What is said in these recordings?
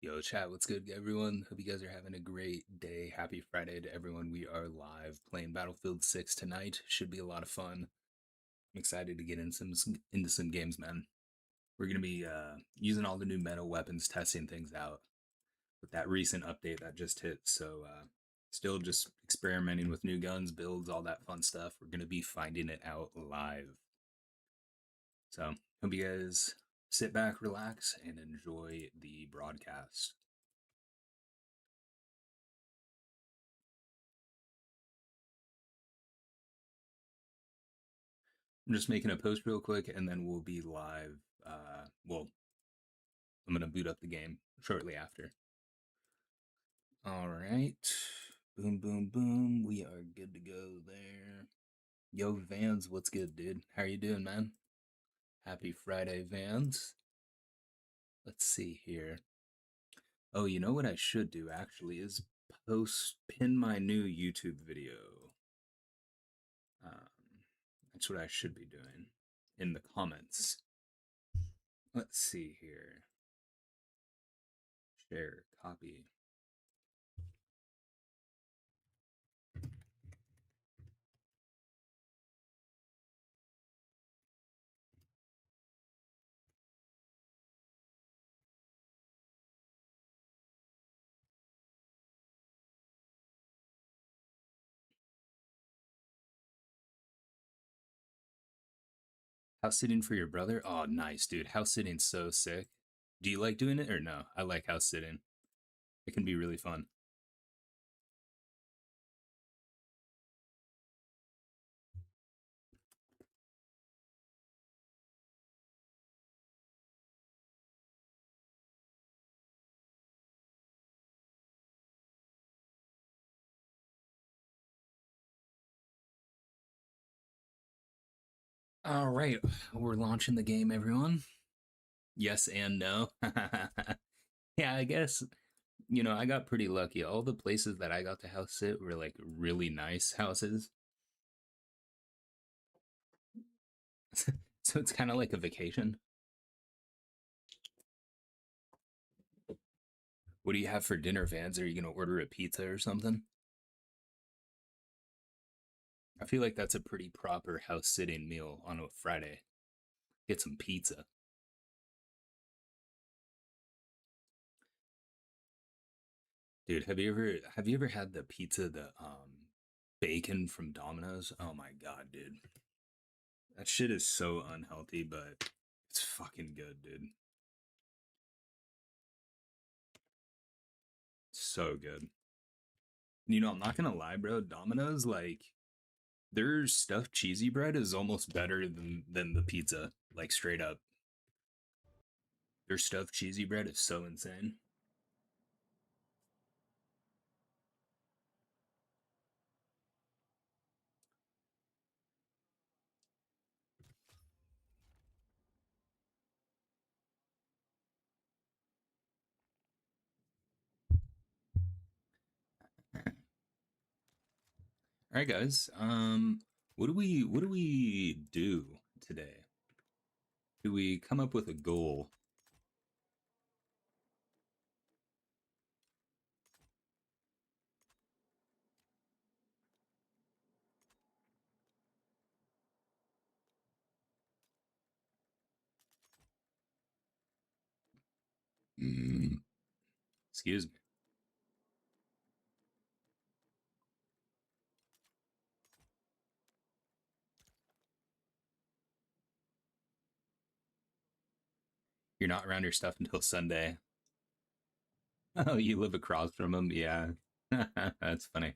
Yo, chat, what's good, everyone? Hope you guys are having a great day. Happy Friday to everyone. We are live playing Battlefield 6 tonight. Should be a lot of fun. I'm excited to get into some games, man. We're going to be using all the new meta weapons, testing things out with that recent update that just hit. So, still just experimenting with new guns, builds, all that fun stuff. We're going to be finding it out live. So, hope you guys sit back, relax, and enjoy the broadcast. I'm just making a post real quick, and then we'll be live. I'm gonna boot up the game shortly after. All right, boom, boom, boom. We are good to go there. Yo, Vans, what's good, dude? How are you doing, man? Happy Friday, Vans. Let's see here. Oh, you know what I should do actually is pin my new YouTube video. That's what I should be doing in the comments. Let's see here. Share, copy. House sitting for your brother? Oh, nice, dude. House sitting's so sick. Do you like doing it or no? I like house sitting. It can be really fun. All right, we're launching the game, everyone. Yes and no. Yeah, I guess, I got pretty lucky. All the places that I got to house sit were like really nice houses. So it's kind of like a vacation. What do you have for dinner, Vans? Are you going to order a pizza or something? I feel like that's a pretty proper house sitting meal on a Friday. Get some pizza. Dude, have you ever had the pizza, the bacon from Domino's? Oh my god, dude. That shit is so unhealthy, but it's fucking good, dude. So good. I'm not gonna lie, bro. Domino's, like, their stuffed cheesy bread is almost better than the pizza. Like, straight up. Their stuffed cheesy bread is so insane. Alright, guys. What do we do today? Do we come up with a goal? Mm, excuse me. You're not around your stuff until Sunday. Oh, you live across from him? Yeah. That's funny.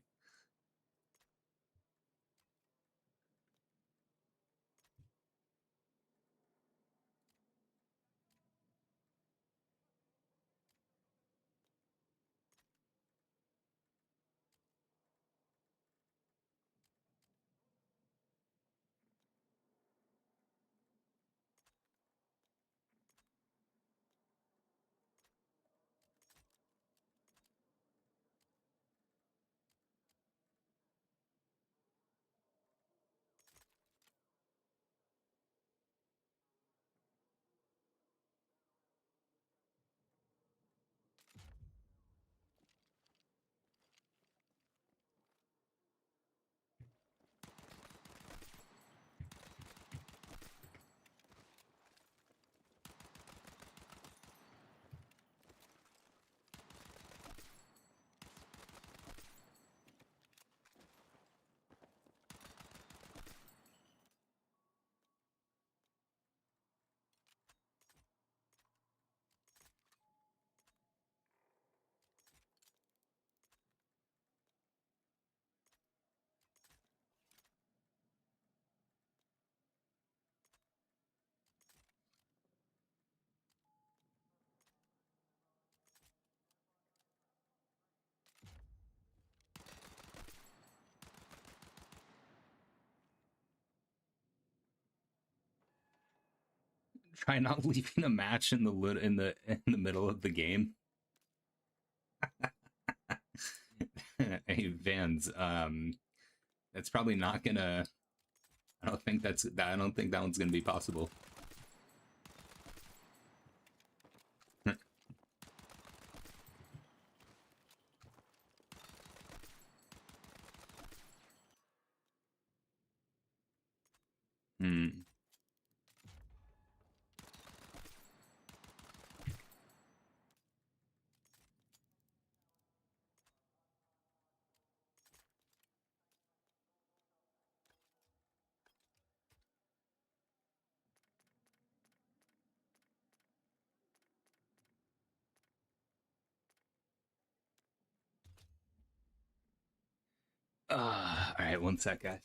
Try not leaving a match in the middle of the game. Hey Vans, that's probably not gonna. I don't think I don't think that one's gonna be possible. Hmm. All right, one sec, guys.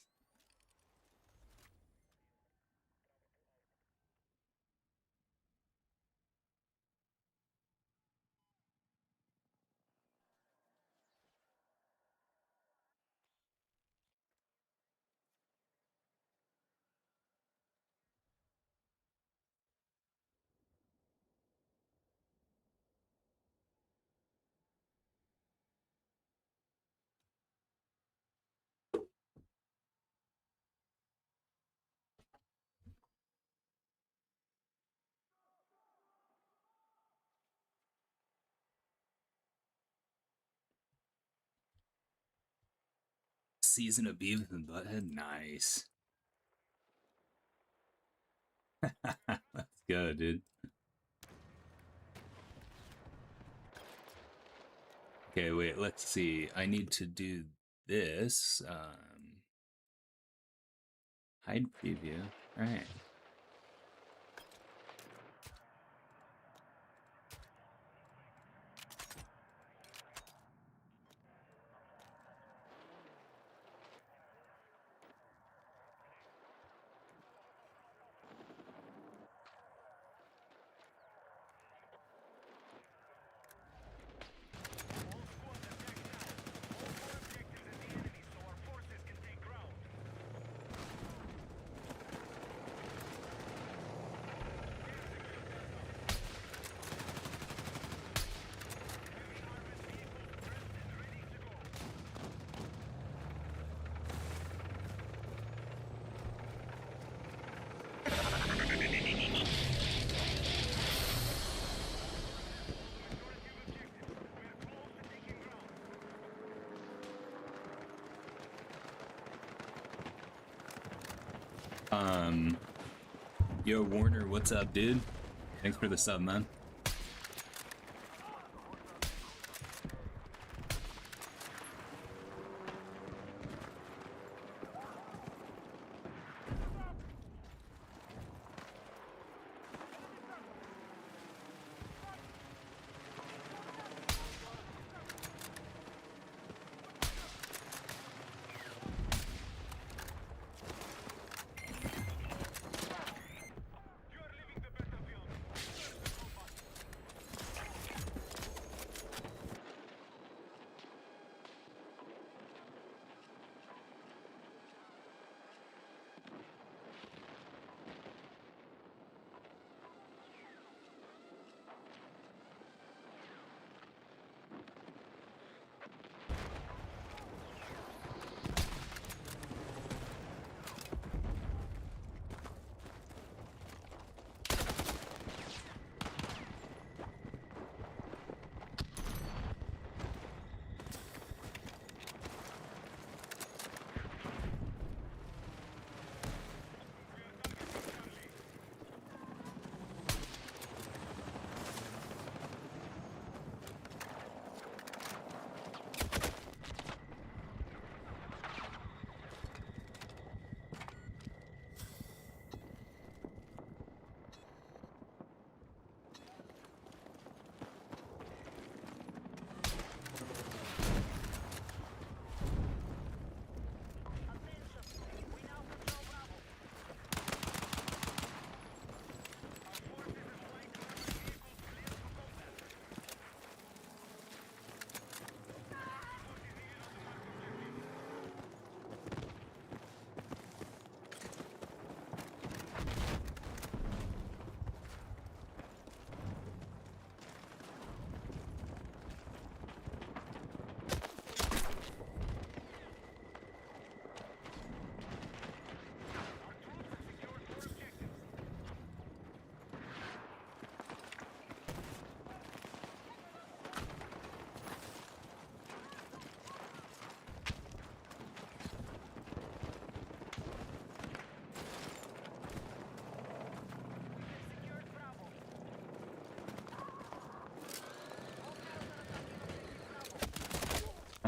Season of Beavis and Butthead, nice. That's good, dude. Okay, wait, let's see. I need to do this. Hide preview. All right. Yo, Warner, what's up, dude? Thanks for the sub, man.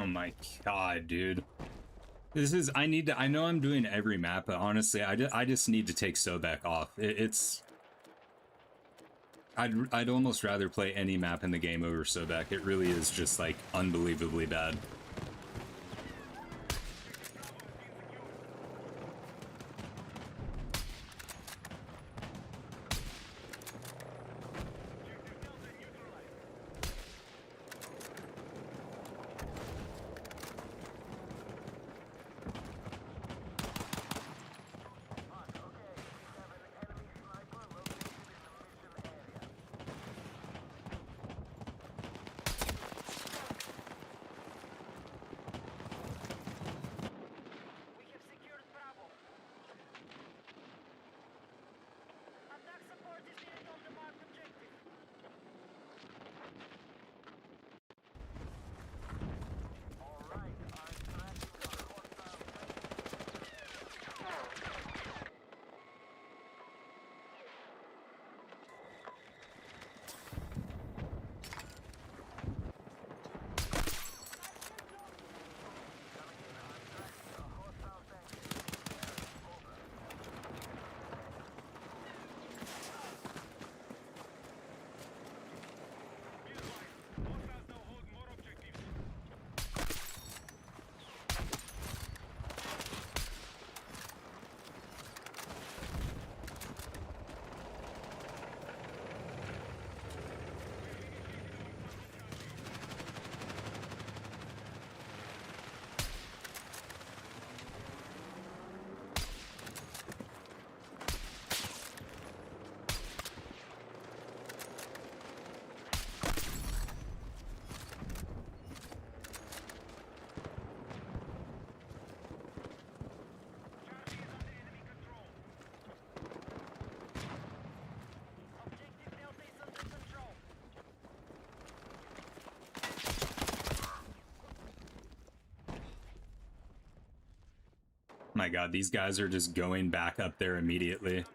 Oh my god, dude. This is, I know I'm doing every map, but honestly, I just need to take Sobek off. I'd almost rather play any map in the game over Sobek. It really is just, like, unbelievably bad. My god, these guys are just going back up there immediately.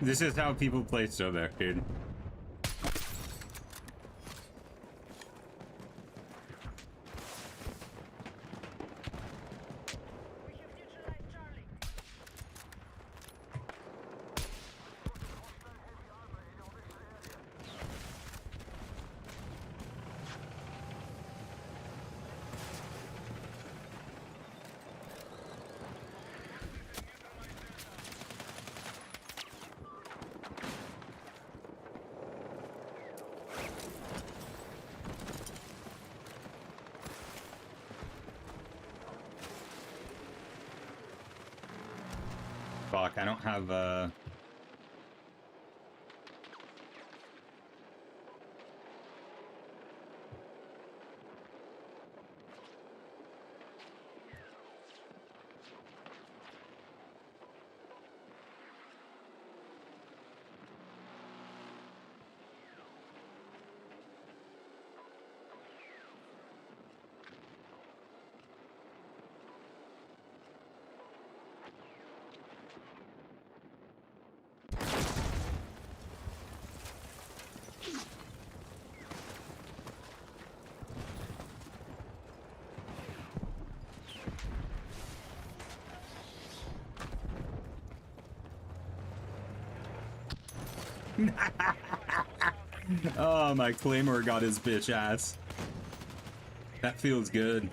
This is how people play Sobek, dude. Fuck, I don't have, oh, my Claymore got his bitch ass. That feels good.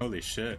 Holy shit.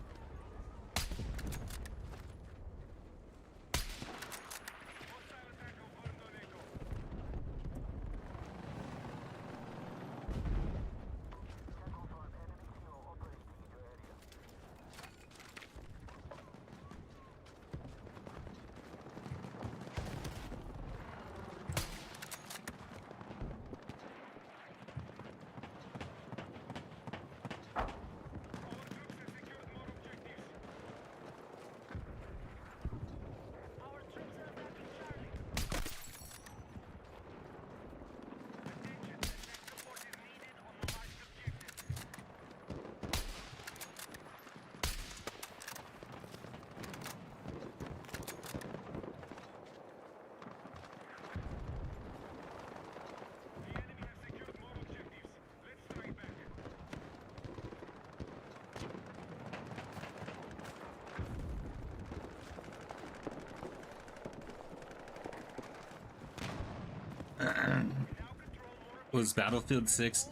Was Battlefield 6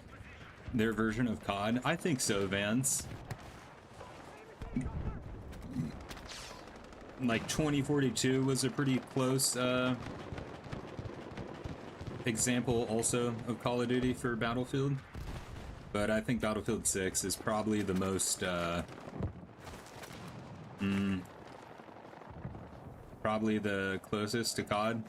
their version of COD? I think so, Vance. Like 2042 was a pretty close example also of Call of Duty for Battlefield. But I think Battlefield 6 is probably the most probably the closest to COD.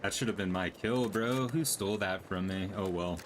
That should have been my kill, bro. Who stole that from me? Oh well.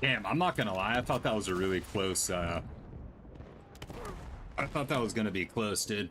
Damn, I'm not gonna lie, I thought that was a really close, I thought that was gonna be close, dude.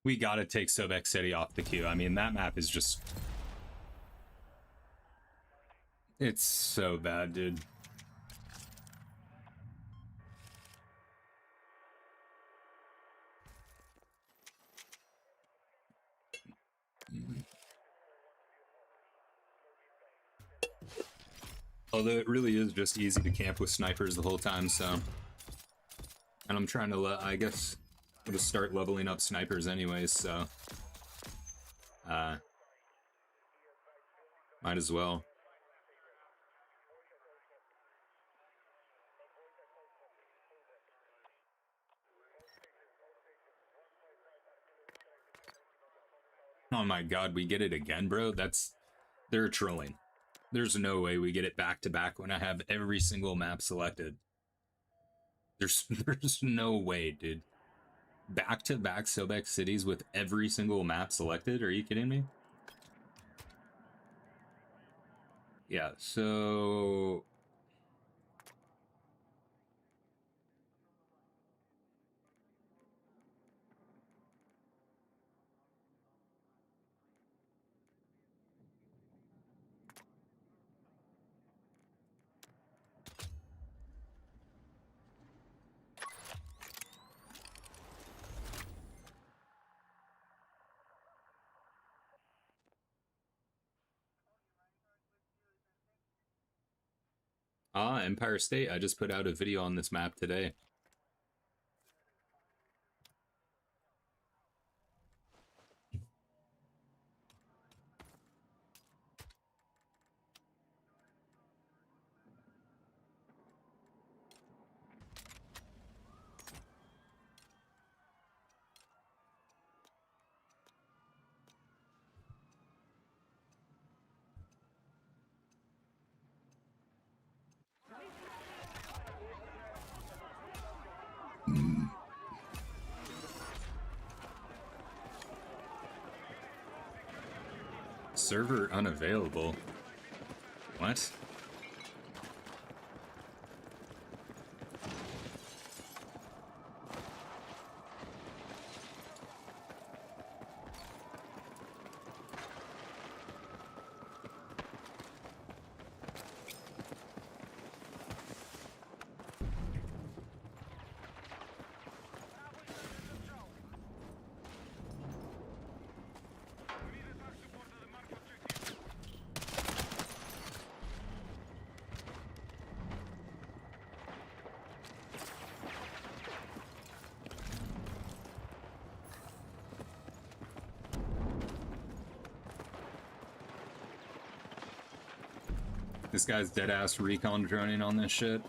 We gotta take Sobek City off the queue. I mean, that map is just... It's so bad, dude. Although it really is just easy to camp with snipers the whole time, so... And I'm trying to, I guess, to start leveling up snipers anyways, so... Might as well. Oh my god, we get it again, bro? They're trolling. There's no way we get it back to back when I have every single map selected. There's no way, dude. Back to back Sobek cities with every single map selected? Are you kidding me? Yeah, so... Empire State. I just put out a video on this map today. Server unavailable. What? This guy's dead-ass recon droning on this shit.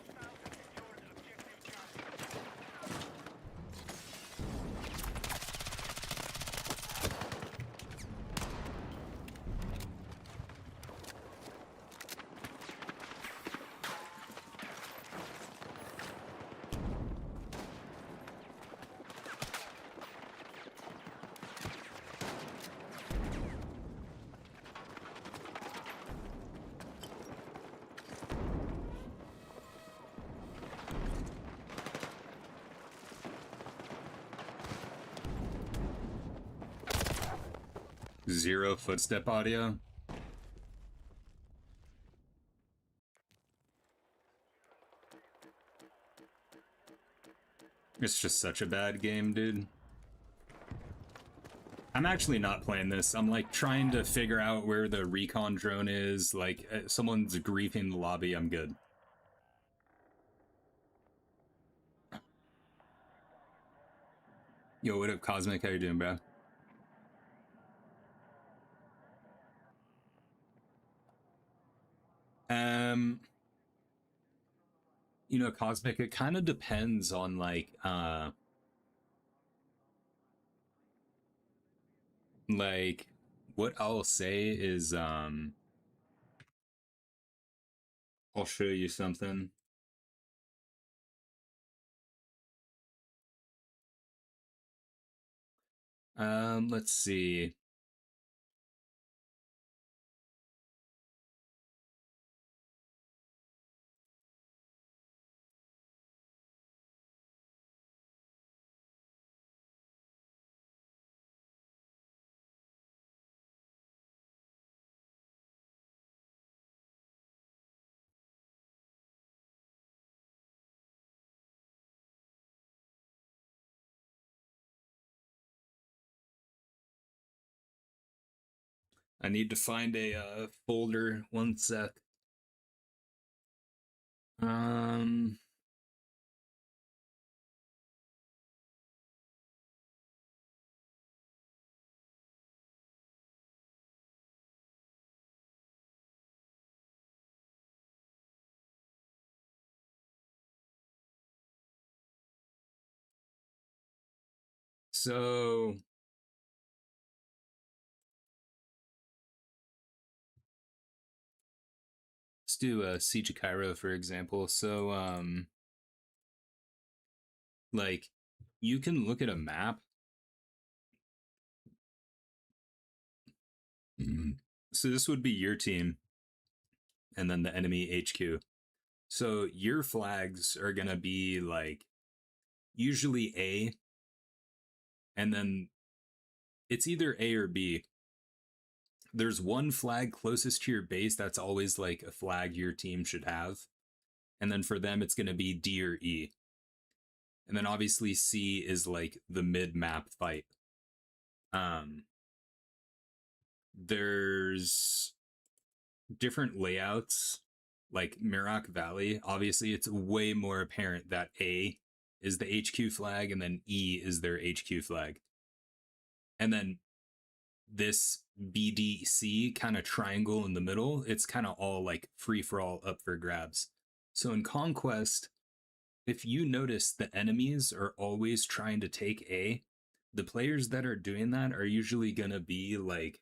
Zero footstep audio. It's just such a bad game, dude. I'm actually not playing this. I'm like trying to figure out where the recon drone is. Like someone's griefing the lobby. I'm good. Yo, what up, Cosmic? How you doing, bro? You know, Cosmic, it kind of depends on like what I'll say is I'll show you something. Let's see. I need to find a folder. One sec. Um. So let's do Siege of Cairo for example. So like you can look at a map. So this would be your team, and then the enemy HQ. So your flags are gonna be like usually A, and then it's either A or B. There's one flag closest to your base that's always like a flag your team should have. And then for them, it's going to be D or E. And then obviously C is like the mid map fight. Um, there's different layouts, like Mirak Valley. Obviously, it's way more apparent that A is the HQ flag and then E is their HQ flag. And then this BDC kind of triangle in the middle, it's kind of all like free for all, up for grabs. So in Conquest, if you notice the enemies are always trying to take A, the players that are doing that are usually going to be like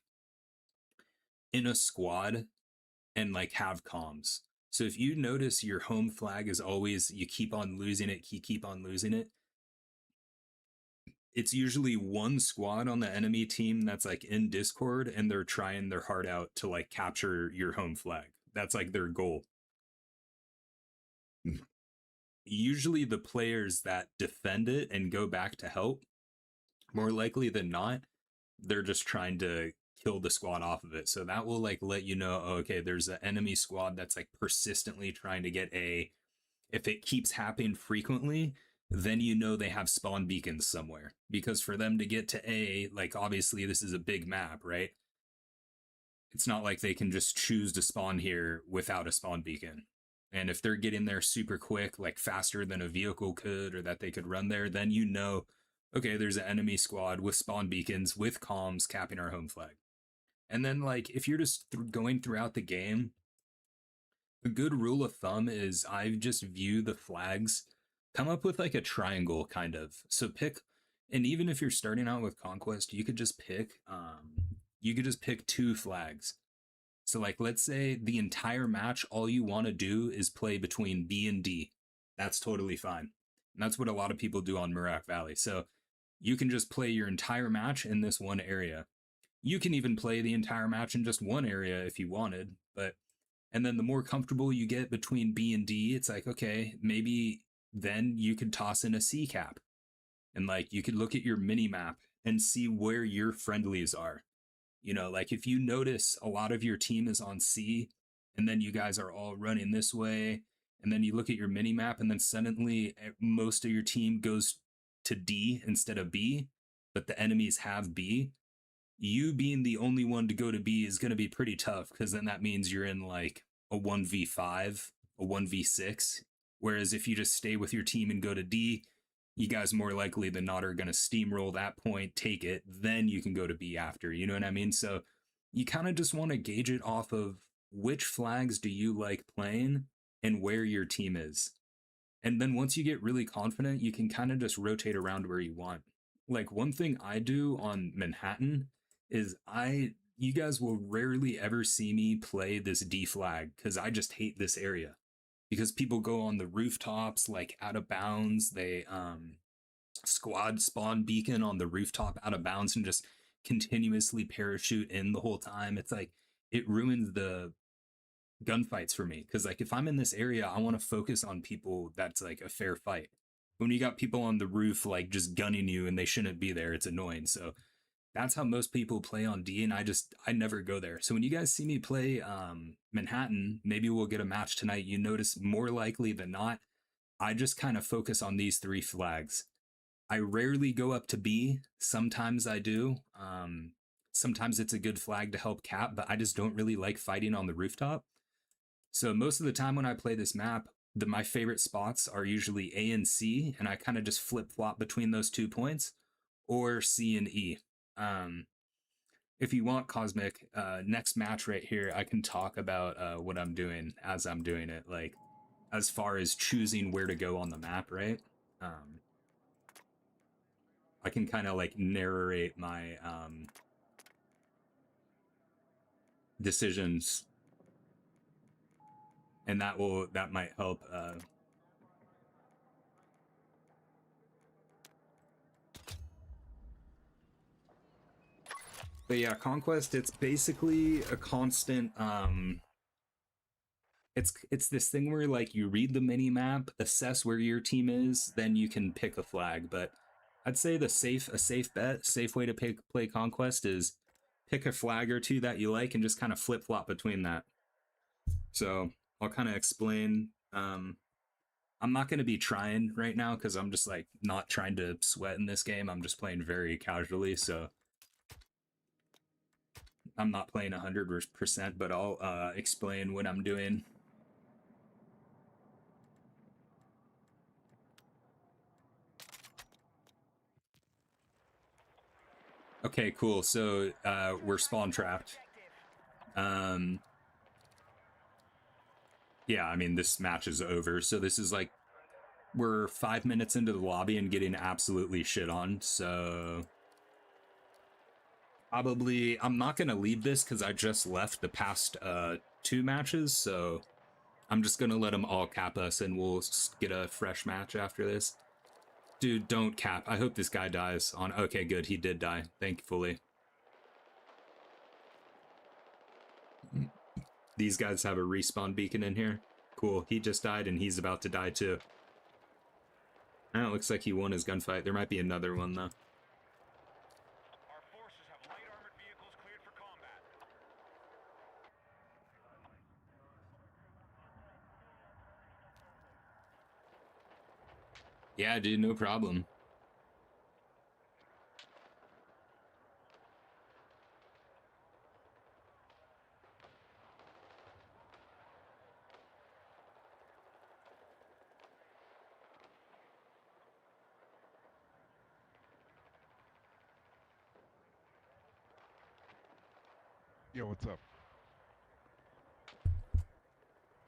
in a squad and like have comms. So if you notice your home flag is always you keep on losing it, you keep on losing it, it's usually one squad on the enemy team that's like in Discord and they're trying their heart out to like capture your home flag. That's like their goal. Usually the players that defend it and go back to help, more likely than not, they're just trying to kill the squad off of it. So that will like let you know, oh, okay, there's an enemy squad that's like persistently trying to get A. If it keeps happening frequently, then you know they have spawn beacons somewhere. Because for them to get to A, like obviously this is a big map, right? It's not like they can just choose to spawn here without a spawn beacon. And if they're getting there super quick, like faster than a vehicle could, or that they could run there, then you know, okay, there's an enemy squad with spawn beacons with comms capping our home flag. And then, like, if you're just going throughout the game, a good rule of thumb is I just view the flags, come up with like a triangle kind of. So pick, and even if you're starting out with Conquest, you could just pick two flags. So, like, let's say the entire match, all you want to do is play between B and D. That's totally fine. And that's what a lot of people do on Mirak Valley. So, you can just play your entire match in this one area. You can even play the entire match in just one area if you wanted, but and then the more comfortable you get between B and D, it's like, okay, maybe then you could toss in a C cap. And like you could look at your mini map and see where your friendlies are. You know, like if you notice a lot of your team is on C and then you guys are all running this way, and then you look at your mini map and then suddenly most of your team goes to D instead of B, but the enemies have B, you being the only one to go to B is going to be pretty tough because then that means you're in like a 1v5, a 1v6. Whereas if you just stay with your team and go to D, you guys more likely than not are going to steamroll that point, take it, then you can go to B after. You know what I mean? So you kind of just want to gauge it off of which flags do you like playing and where your team is. And then once you get really confident, you can kind of just rotate around where you want. Like one thing I do on Manhattan is you guys will rarely ever see me play this D flag because I just hate this area. Because people go on the rooftops like out of bounds. They squad spawn beacon on the rooftop out of bounds and just continuously parachute in the whole time. It's like it ruins the gunfights for me because like if I'm in this area, I want to focus on people that's like a fair fight. When you got people on the roof like just gunning you and they shouldn't be there, it's annoying. So that's how most people play on D, and I never go there. So when you guys see me play Manhattan, maybe we'll get a match tonight. You notice more likely than not, I just kind of focus on these three flags. I rarely go up to B. Sometimes I do. sometimes it's a good flag to help cap, but I just don't really like fighting on the rooftop. So most of the time when I play this map, my favorite spots are usually A and C, and I kind of just flip flop between those 2 points, or C and E. If you want, Cosmic, next match right here, I can talk about what I'm doing as I'm doing it, like as far as choosing where to go on the map, right? I can kind of like narrate my decisions, and that might help. But yeah, Conquest, it's basically a constant it's this thing where like you read the mini map, assess where your team is, then you can pick a flag. But I'd say a safe bet, safe way to play Conquest is pick a flag or two that you like and just kind of flip flop between that. So I'll kind of explain. I'm not going to be trying right now because I'm just like not trying to sweat in this game. I'm just playing very casually, so I'm not playing 100%, but I'll explain what I'm doing. Okay, cool. So we're spawn trapped. Yeah, I mean, this match is over. So this is like, we're 5 minutes into the lobby and getting absolutely shit on. So probably, I'm not going to leave this because I just left the past 2 matches. So I'm just going to let them all cap us and we'll get a fresh match after this. Dude, don't cap. I hope this guy dies on... Okay, good. He did die, thankfully. These guys have a respawn beacon in here. Cool. He just died and he's about to die too. Oh, it looks like he won his gunfight. There might be another one though. Our forces have light armored vehicles cleared for combat. Yeah, dude, no problem. Yo, what's up?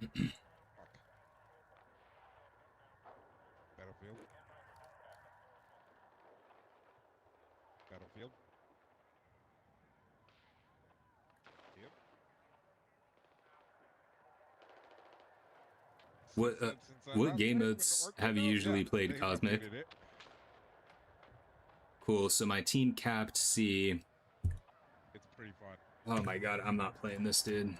Fuck. Battlefield? Battlefield? Yep. What game modes have you usually played, Cosmic? Cool, so my team capped C. It's pretty fun. Oh my god, I'm not playing this, dude.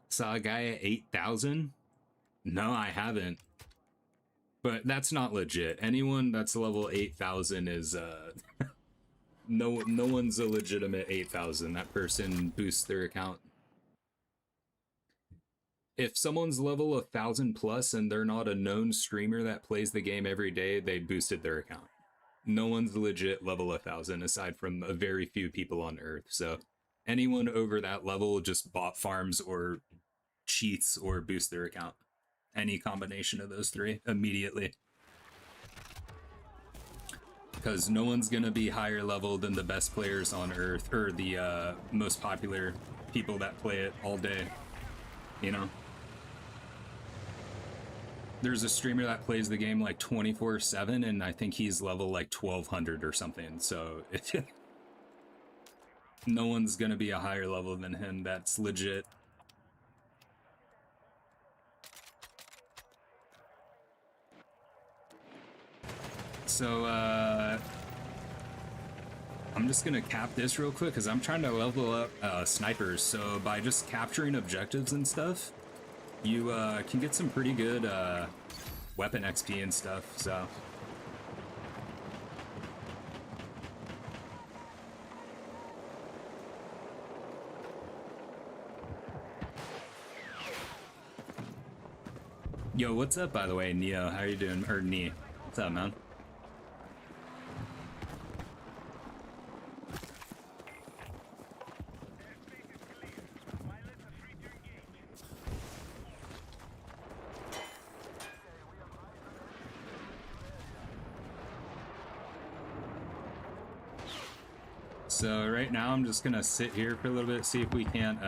Saw a guy at 8,000? No, I haven't. But that's not legit. Anyone that's level 8,000 is no one's a legitimate 8,000. That person boosts their account. If someone's level 1,000 plus and they're not a known streamer that plays the game every day, they boosted their account. No one's legit level 1,000 aside from a very few people on Earth. So anyone over that level just bot farms or cheats or boost their account. Any combination of those three immediately. Because no one's gonna be higher level than the best players on Earth, or the most popular people that play it all day, you know? There's a streamer that plays the game like 24/7, and I think he's level like 1,200 or something, so no one's gonna be a higher level than him that's legit. So, I'm just gonna cap this real quick because I'm trying to level up snipers. So by just capturing objectives and stuff, you can get some pretty good weapon XP and stuff. So Yo, what's up, by the way, Neo? How you doing? Or Nee? What's up, man? So right now I'm just gonna sit here for a little bit, see if we can't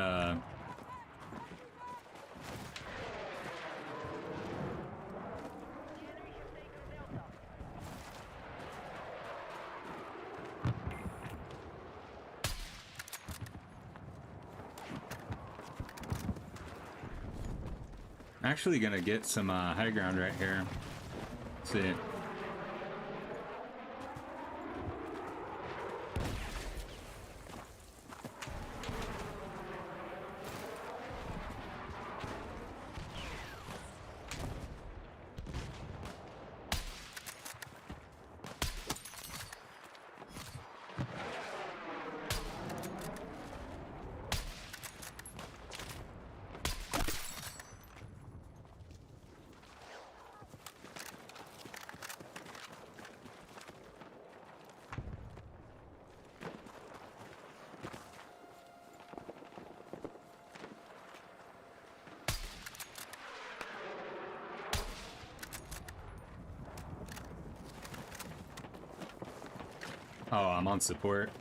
actually gonna get some high ground right here. Let's see. Oh, I'm on support.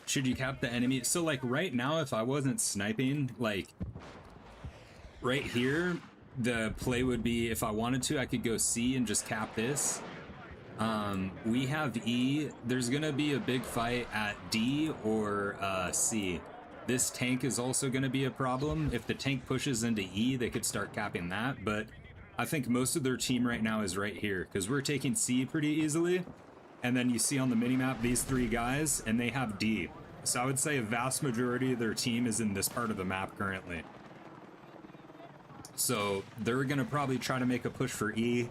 Should you cap the enemy? So like right now, if I wasn't sniping, like right here, the play would be, if I wanted to, I could go C and just cap this. We have E. There's gonna be a big fight at D or C. This tank is also gonna be a problem. If the tank pushes into E, they could start capping that, but I think most of their team right now is right here, because we're taking C pretty easily. And then you see on the minimap these three guys, and they have D. So I would say a vast majority of their team is in this part of the map currently. So they're going to probably try to make a push for E.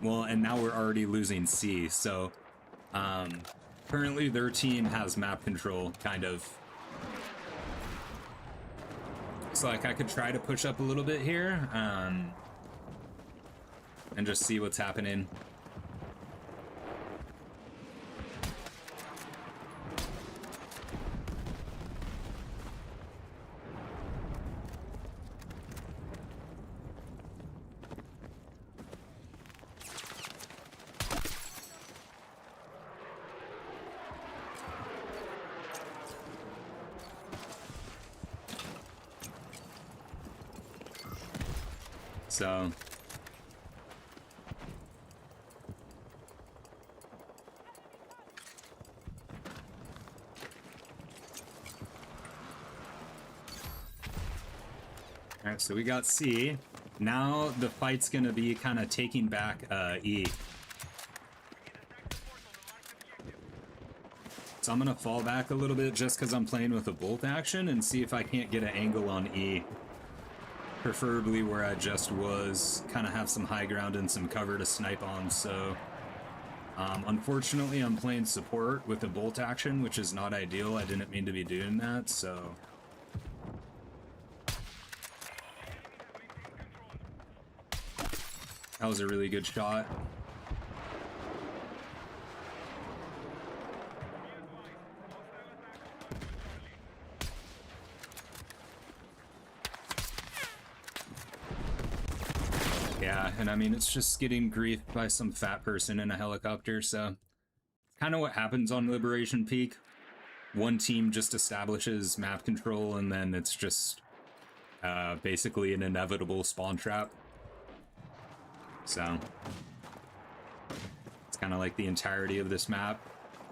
Well, and now we're already losing C. So currently their team has map control, kind of. So like I could try to push up a little bit here and just see what's happening. So all right, so we got C. Now the fight's gonna be kind of taking back E. So I'm gonna fall back a little bit just because I'm playing with a bolt action and see if I can't get an angle on E. Preferably where I just was, kind of have some high ground and some cover to snipe on. So unfortunately I'm playing support with a bolt action, which is not ideal. I didn't mean to be doing that, so that was a really good shot. Yeah, and I mean, it's just getting griefed by some fat person in a helicopter, so kind of what happens on Liberation Peak. One team just establishes map control, and then it's just basically an inevitable spawn trap. So it's kind of like the entirety of this map.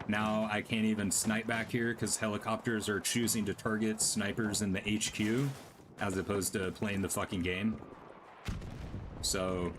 Now I can't even snipe back here because helicopters are choosing to target snipers in the HQ as opposed to playing the fucking game. So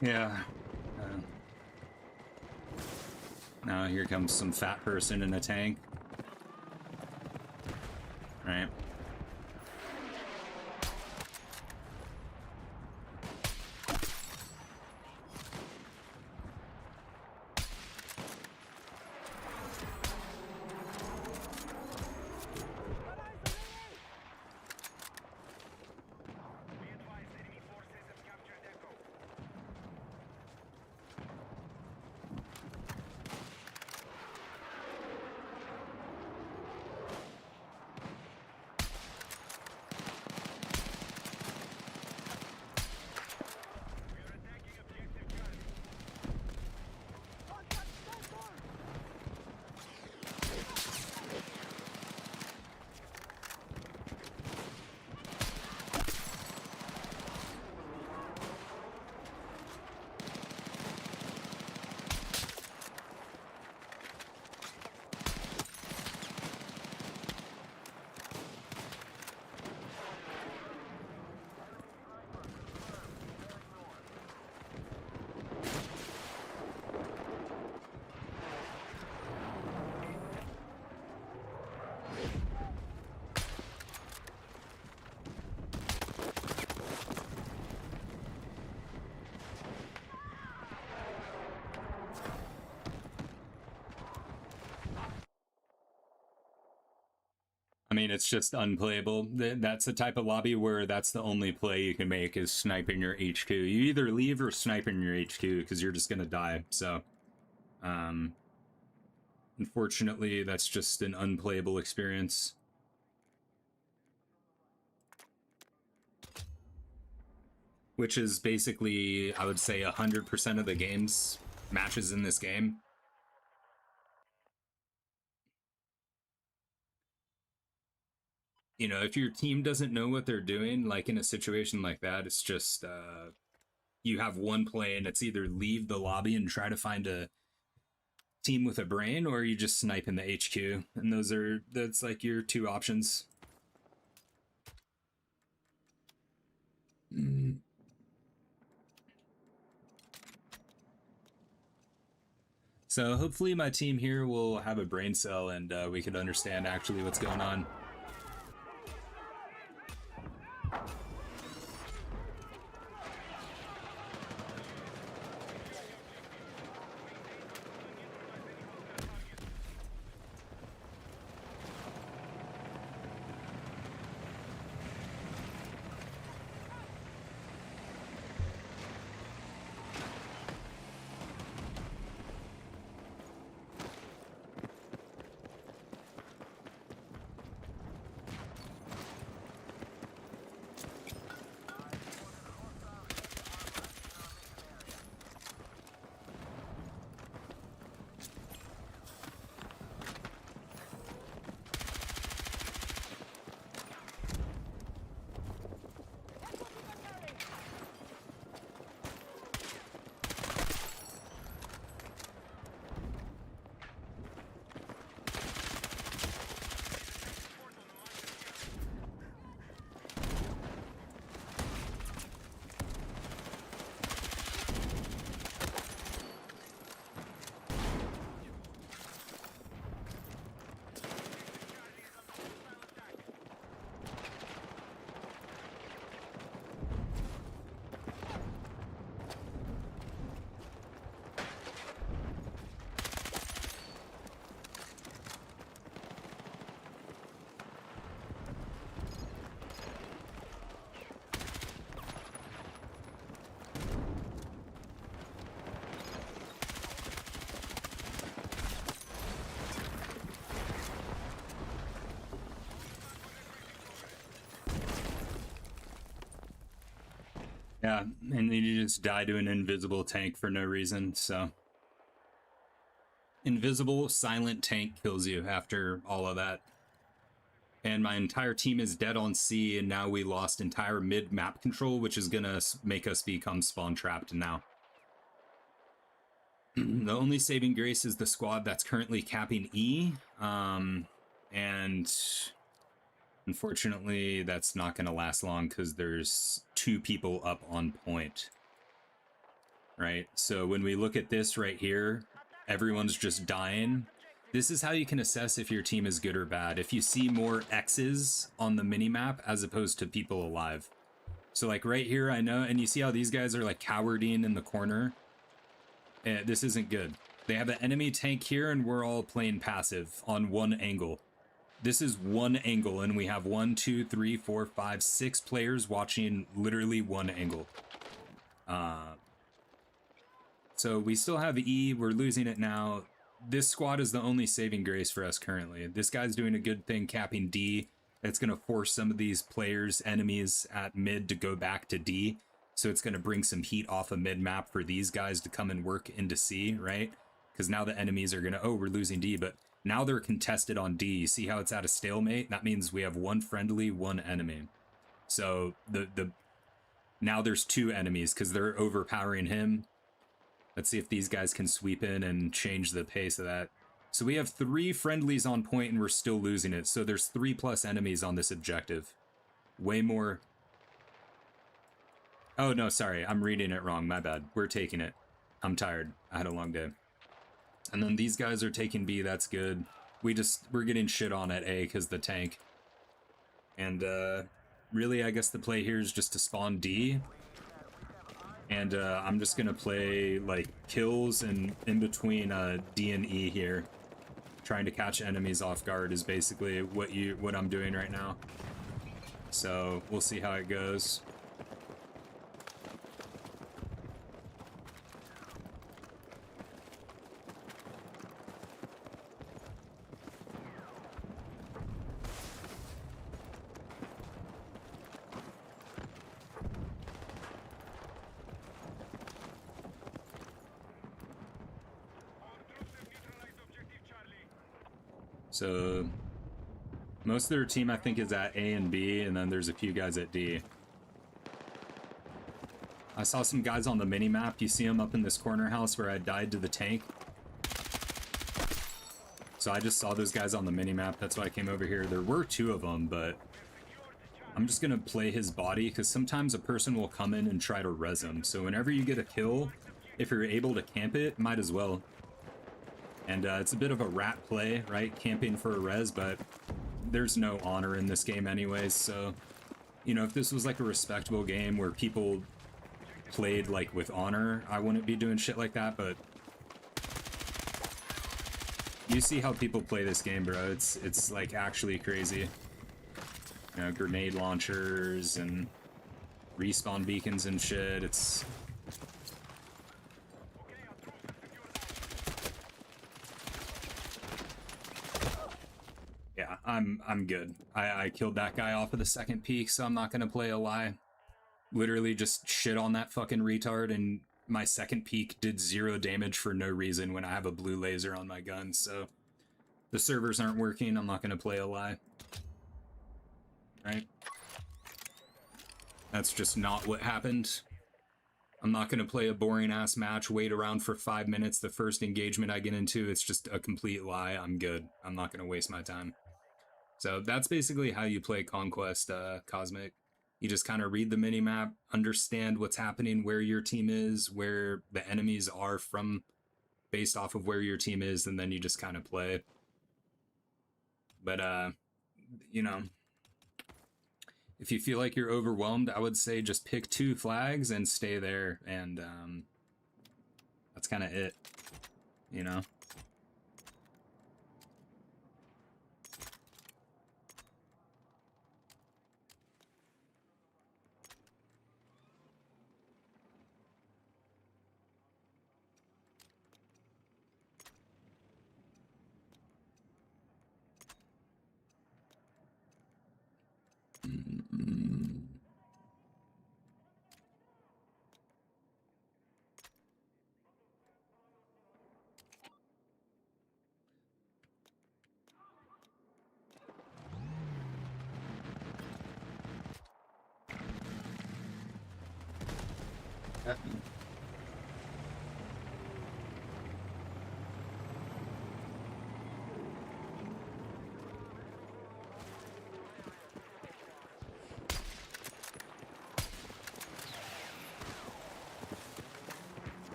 yeah. Now here comes some fat person in a tank. Right. I mean, it's just unplayable. That's the type of lobby where that's the only play you can make is sniping your HQ. You either leave or snipe in your HQ because you're just gonna die. So, unfortunately, that's just an unplayable experience. Which is basically, I would say, 100% of the game's matches in this game. You know, if your team doesn't know what they're doing, like in a situation like that, it's just you have one play and it's either leave the lobby and try to find a team with a brain, or you just snipe in the HQ. And that's like your two options. So hopefully my team here will have a brain cell and we can understand actually what's going on. Yeah, and then you just die to an invisible tank for no reason, so. Invisible, silent tank kills you after all of that. And my entire team is dead on C, and now we lost entire mid map control, which is gonna make us become spawn trapped now. The only saving grace is the squad that's currently capping E, and unfortunately that's not gonna last long because there's 2 people up on point. Right, so when we look at this right here, everyone's just dying. This is how you can assess if your team is good or bad. If you see more X's on the minimap as opposed to people alive. So like right here, I know, and you see how these guys are like cowarding in the corner. This isn't good. They have an enemy tank here and we're all playing passive on one angle. This is one angle and we have 1, 2, 3, 4, 5, 6 players watching literally one angle. So we still have E, we're losing it now. This squad is the only saving grace for us currently. This guy's doing a good thing capping D. It's going to force some of these players, enemies at mid to go back to D. So it's going to bring some heat off of mid map for these guys to come and work into C, right? Because now the enemies are going to, oh, we're losing D, but now they're contested on D. You see how it's at a stalemate? That means we have 1 friendly, 1 enemy. So now there's 2 enemies because they're overpowering him. Let's see if these guys can sweep in and change the pace of that. So we have 3 friendlies on point and we're still losing it. So there's 3+ enemies on this objective. Way more. Oh, no, sorry. I'm reading it wrong. My bad. We're taking it. I'm tired. I had a long day. And then these guys are taking B. That's good. We're getting shit on at A because the tank. And really, I guess the play here is just to spawn D. And I'm just gonna play like kills and in between D and E here. Trying to catch enemies off guard is basically what I'm doing right now. So we'll see how it goes. So most of their team, I think, is at A and B, and then there's a few guys at D. I saw some guys on the mini-map. You see them up in this corner house where I died to the tank. So I just saw those guys on the mini-map. That's why I came over here. There were 2 of them, but I'm just going to play his body because sometimes a person will come in and try to res him. So whenever you get a kill, if you're able to camp it, might as well. And it's a bit of a rat play, right? Camping for a res, but there's no honor in this game anyways. So, you know, if this was like a respectable game where people played like with honor, I wouldn't be doing shit like that, but you see how people play this game, bro. It's like actually crazy. You know, grenade launchers and respawn beacons and shit. It's yeah, I'm good. I killed that guy off of the second peak, so I'm not gonna play a lie. Literally just shit on that fucking retard, and my second peak did 0 damage for no reason when I have a blue laser on my gun, so the servers aren't working. I'm not gonna play a lie. Right? That's just not what happened. I'm not gonna play a boring ass match, wait around for 5 minutes. The first engagement I get into, it's just a complete lie. I'm good. I'm not gonna waste my time. So that's basically how you play Conquest Cosmic. You just kind of read the minimap, understand what's happening, where your team is, where the enemies are from, based off of where your team is, and then you just kind of play. But, you know, if you feel like you're overwhelmed, I would say just pick 2 flags and stay there, and that's kind of it, you know?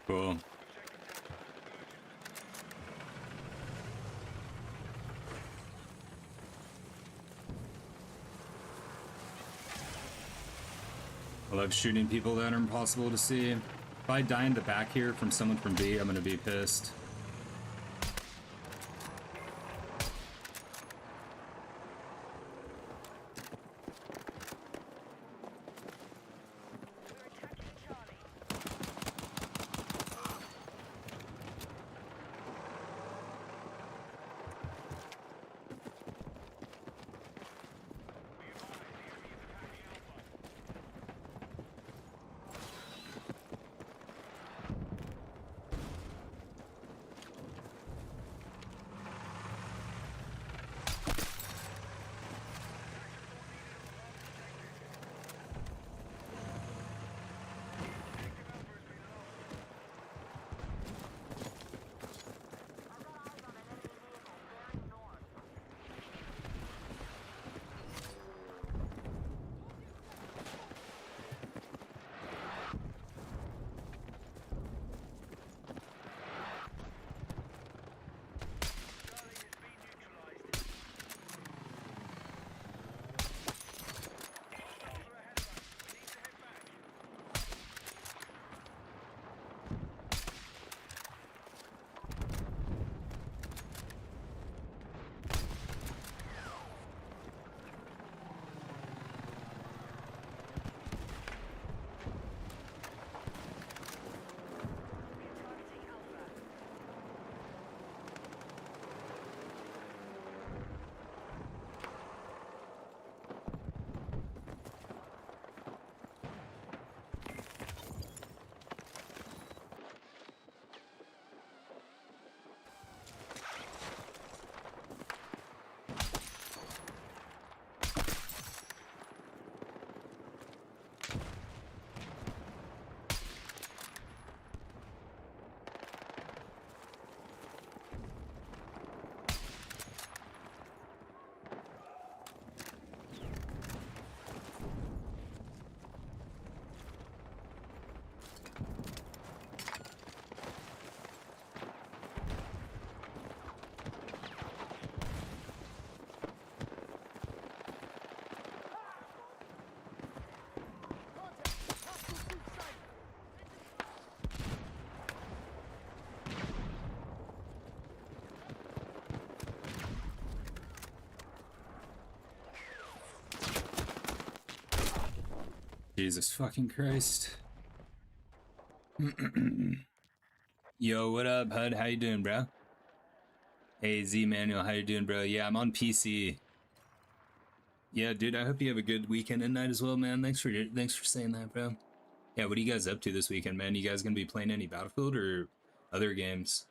Cool. I love shooting people that are impossible to see. If I die in the back here from someone from B, I'm gonna be pissed. Jesus fucking Christ. Yo, what up, Hud? How you doing, bro? Hey, Z Manuel, how you doing, bro? Yeah, I'm on PC. Yeah, dude, I hope you have a good weekend and night as well, man. Thanks for saying that, bro. Yeah, what are you guys up to this weekend, man? You guys gonna be playing any Battlefield or other games?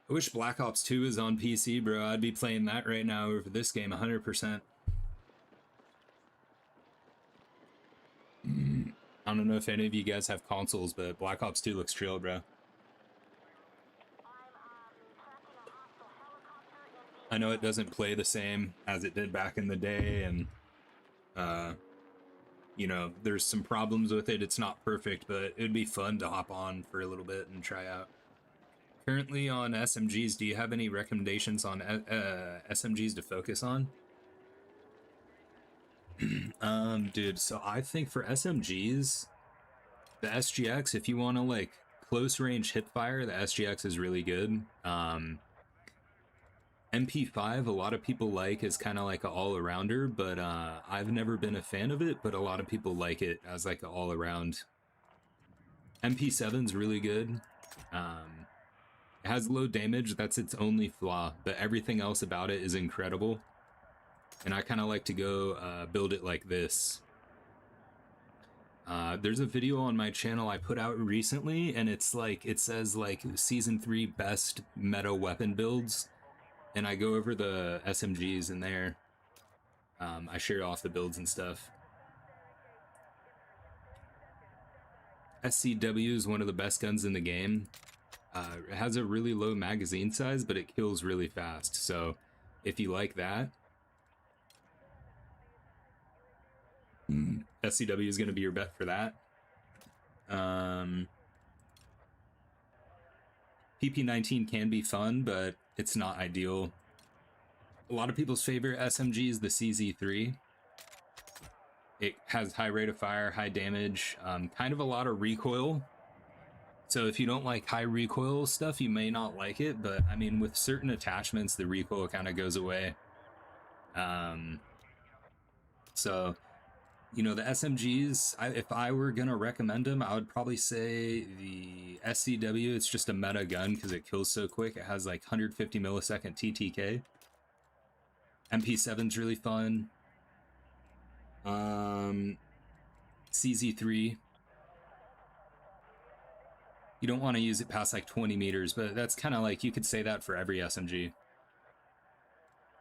I wish Black Ops 2 is on PC, bro. I'd be playing that right now over this game 100%. I don't know if any of you guys have consoles, but Black Ops 2 looks trill, bro. I know it doesn't play the same as it did back in the day, and you know, there's some problems with it. It's not perfect, but it'd be fun to hop on for a little bit and try out. currently on SMGs. Do you have any recommendations on SMGs to focus on? Dude, so I think for SMGs, the SGX, if you want to like close range hip fire, the SGX is really good. MP5, a lot of people like as kind of like an all-arounder, but I've never been a fan of it, but a lot of people like it as like an all-around. MP7's really good. It has low damage, that's its only flaw, but everything else about it is incredible. And I kind of like to go build it like this. There's a video on my channel I put out recently, and it's like, it says like season 3 best meta weapon builds, and I go over the SMGs in there. I share off the builds and stuff. SCW is one of the best guns in the game. It has a really low magazine size, but it kills really fast. So if you like that, SCW is going to be your bet for that. PP19 can be fun, but it's not ideal. A lot of people's favorite SMG is the CZ3. It has high rate of fire, high damage, kind of a lot of recoil. So if you don't like high recoil stuff, you may not like it, but I mean, with certain attachments, the recoil kind of goes away. So, you know, the SMGs, if I were going to recommend them, I would probably say the SCW. It's just a meta gun because it kills so quick. It has like 150 millisecond TTK. MP7's really fun. CZ3. You don't want to use it past like 20 meters, but that's kind of like, you could say that for every SMG.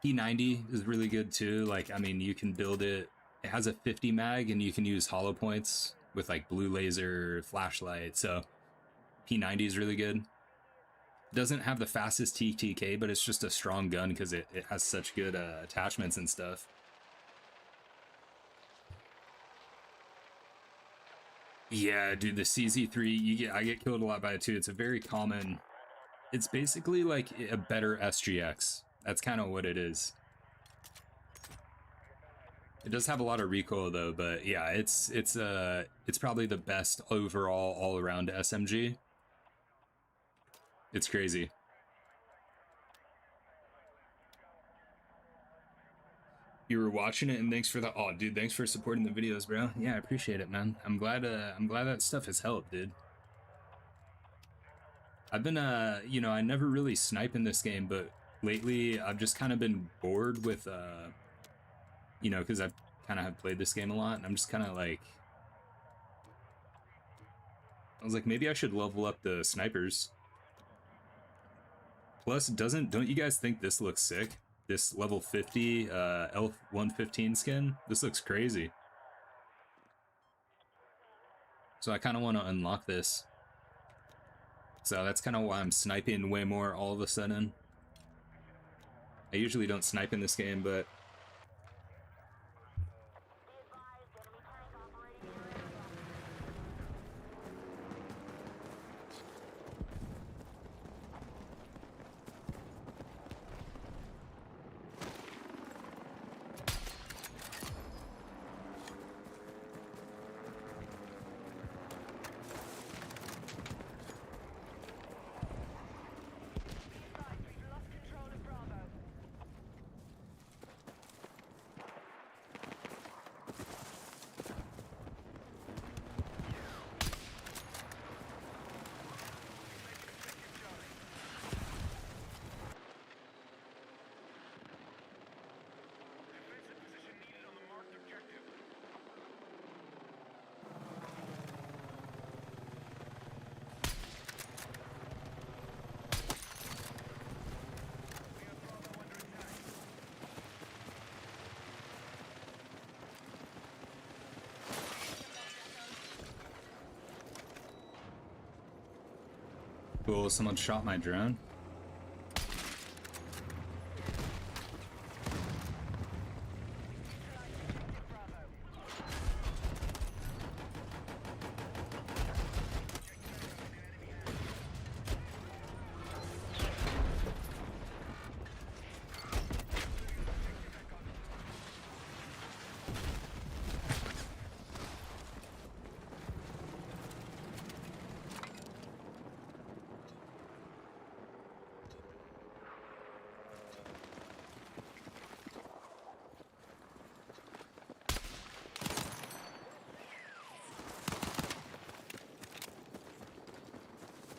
P90 is really good too. Like, I mean, you can build it. It has a 50 mag, and you can use hollow points with like blue laser, flashlight. So P90 is really good. Doesn't have the fastest TTK, but it's just a strong gun because it has such good attachments and stuff. Yeah, dude, the CZ3, I get killed a lot by it too. It's a very common. It's basically like a better SGX. That's kind of what it is. It does have a lot of recoil though, but yeah, it's probably the best overall all-around SMG. It's crazy. You were watching it, and thanks for the dude, thanks for supporting the videos, bro. Yeah, I appreciate it, man. I'm glad that stuff has helped, dude. I've been you know, I never really snipe in this game, but lately I've just kind of been bored with you know, because I've kind of have played this game a lot, and I'm just kind of like, I was like, maybe I should level up the snipers. Plus, don't you guys think this looks sick? This level 50 Elf 115 skin? This looks crazy. So I kind of want to unlock this. So that's kind of why I'm sniping way more all of a sudden. I usually don't snipe in this game, but cool, someone shot my drone.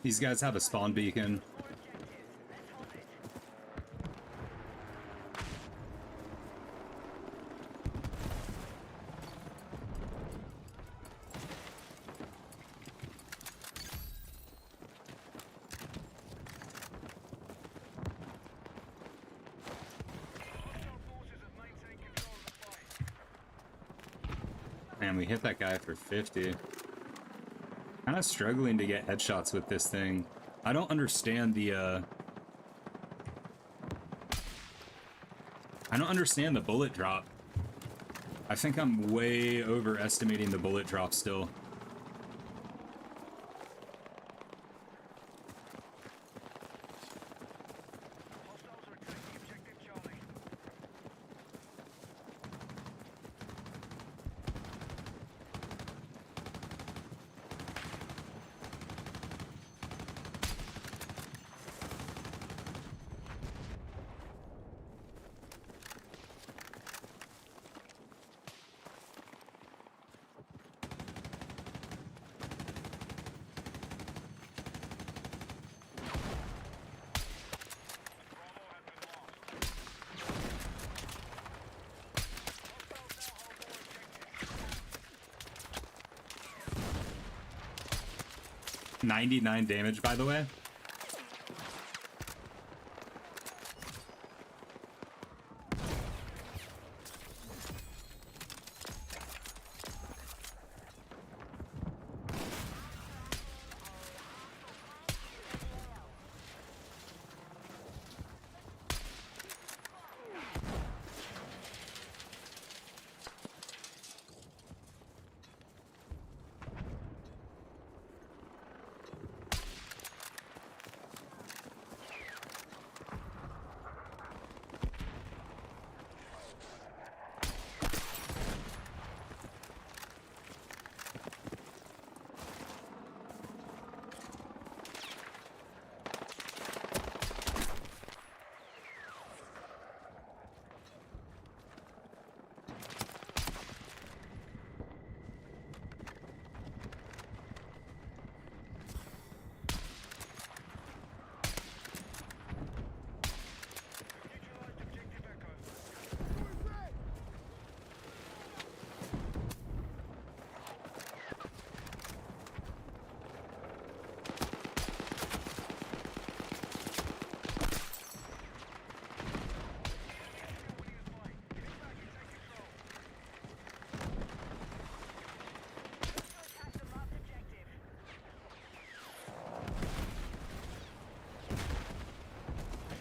These guys have a spawn beacon. Man, we hit that guy for 50. Kind of struggling to get headshots with this thing. I don't understand the, I don't understand the bullet drop. I think I'm way overestimating the bullet drop still. $99 damage, by the way.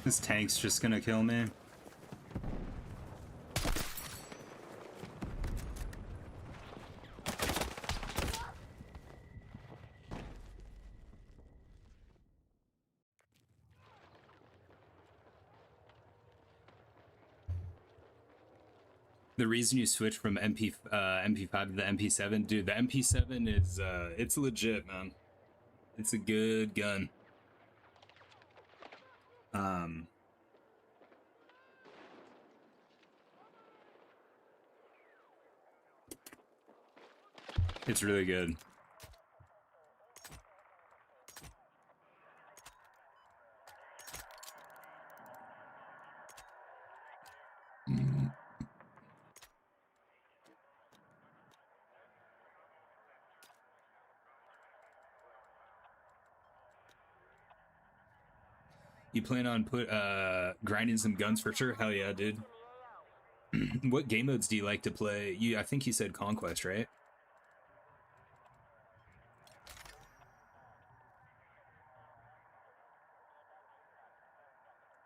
This tank's just gonna kill me. The reason you switch from MP5 to the MP7, dude, the MP7 is it's legit, man. It's a good gun. It's really good. You plan on grinding some guns for sure? Hell yeah, dude. What game modes do you like to play? I think you said Conquest, right?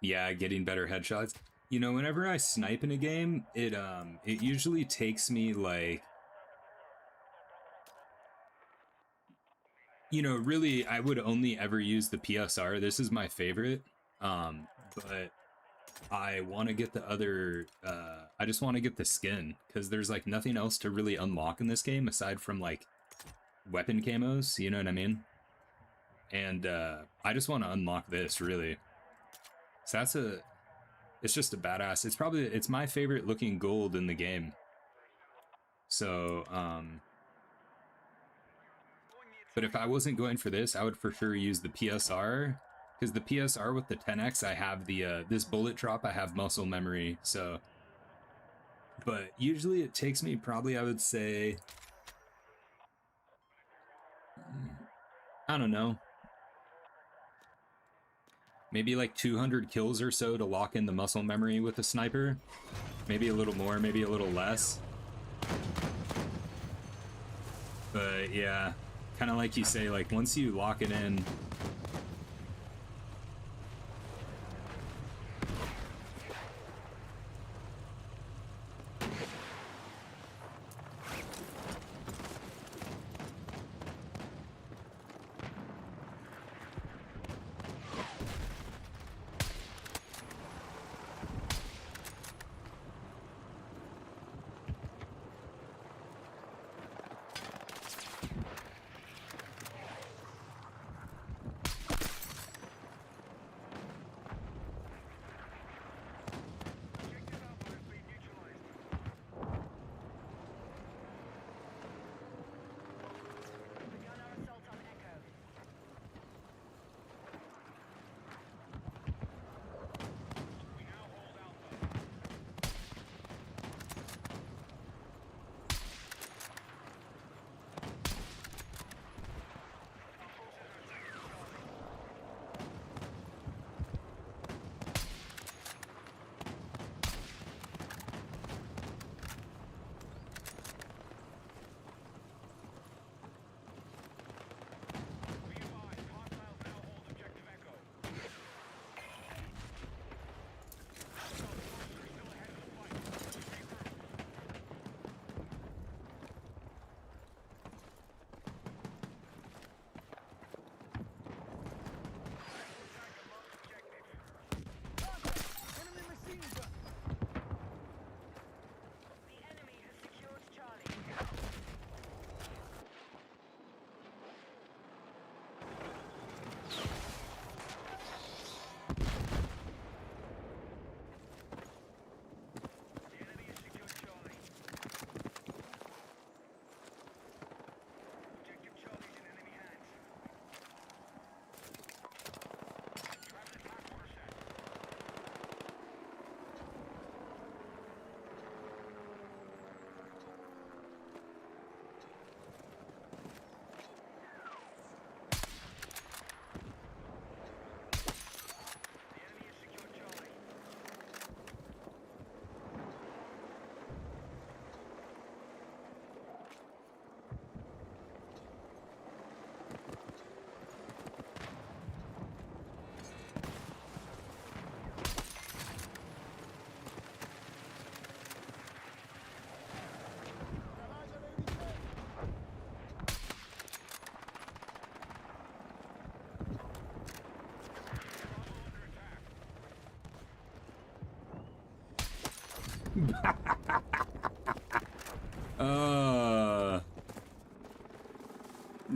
Yeah, getting better headshots. You know, whenever I snipe in a game, it usually takes me like, you know, really I would only ever use the PSR. This is my favorite. But I want to get the other I just want to get the skin because there's like nothing else to really unlock in this game aside from like weapon camos, you know what I mean? And I just want to unlock this really. So it's just a badass. It's my favorite looking gold in the game. So But if I wasn't going for this, I would for sure use the PSR, because the PSR with the 10x, I have the this bullet drop, I have muscle memory. So, but usually it takes me probably, I would say, I don't know, maybe like 200 kills or so to lock in the muscle memory with a sniper. Maybe a little more, maybe a little less. But yeah, kind of like you say, like once you lock it in,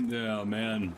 yeah, man.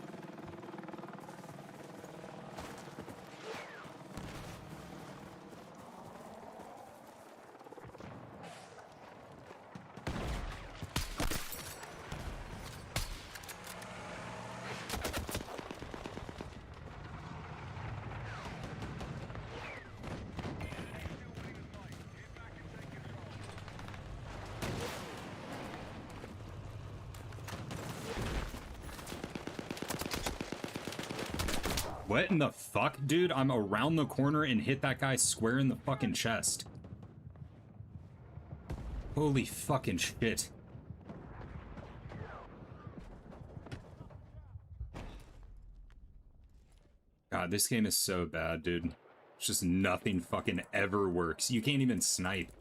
What in the fuck, dude? I'm around the corner and hit that guy square in the fucking chest. Holy fucking shit. God, this game is so bad, dude. It's just nothing fucking ever works. You can't even snipe.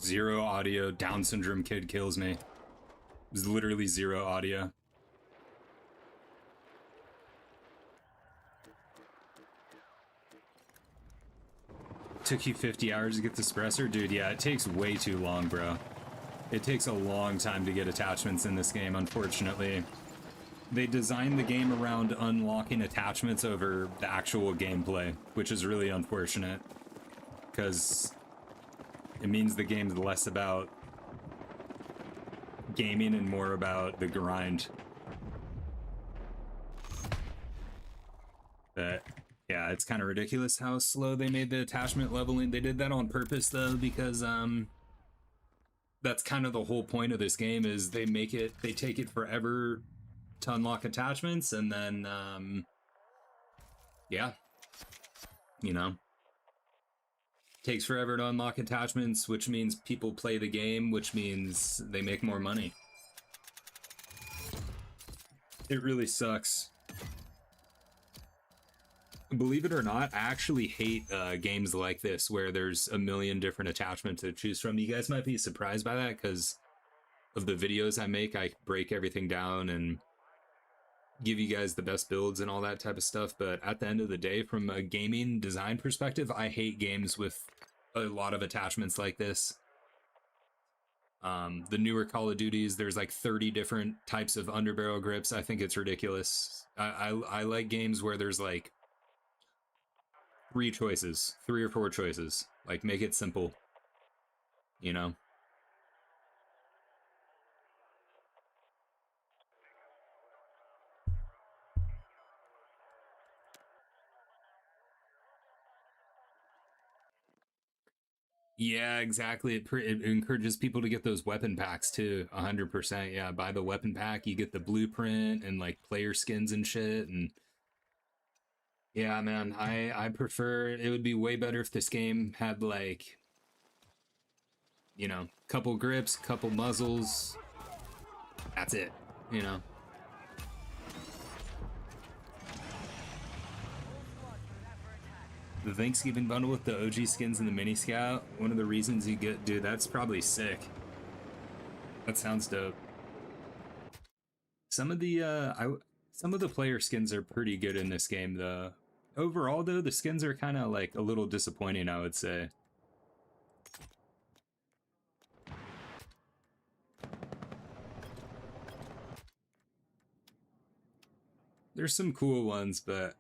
Zero audio. Down syndrome kid kills me. There's literally zero audio. Took you 50 hours to get the suppressor? Dude, yeah, it takes way too long, bro. It takes a long time to get attachments in this game, unfortunately. They designed the game around unlocking attachments over the actual gameplay, which is really unfortunate. Because it means the game's less about gaming and more about the grind. But yeah, it's kind of ridiculous how slow they made the attachment leveling. They did that on purpose though, because that's kind of the whole point of this game is they take it forever to unlock attachments, and then yeah, you know, takes forever to unlock attachments, which means people play the game, which means they make more money. It really sucks. Believe it or not, I actually hate games like this where there's a million different attachments to choose from. You guys might be surprised by that because of the videos I make. I break everything down and give you guys the best builds and all that type of stuff. But at the end of the day, from a gaming design perspective, I hate games with a lot of attachments like this. The newer Call of Duties, there's like 30 different types of underbarrel grips. I think it's ridiculous. I like games where there's like three or four choices. Like, make it simple, you know? Yeah, exactly. It encourages people to get those weapon packs too. 100%. Yeah, buy the weapon pack, you get the blueprint and like player skins and shit. And yeah, man, I prefer. It would be way better if this game had like, you know, couple grips, couple muzzles. That's it. You know. The Thanksgiving bundle with the OG skins and the mini scout. One of the reasons you get, dude, that's probably sick. That sounds dope. Some of the player skins are pretty good in this game though. Overall though, the skins are kind of like a little disappointing, I would say. There's some cool ones, but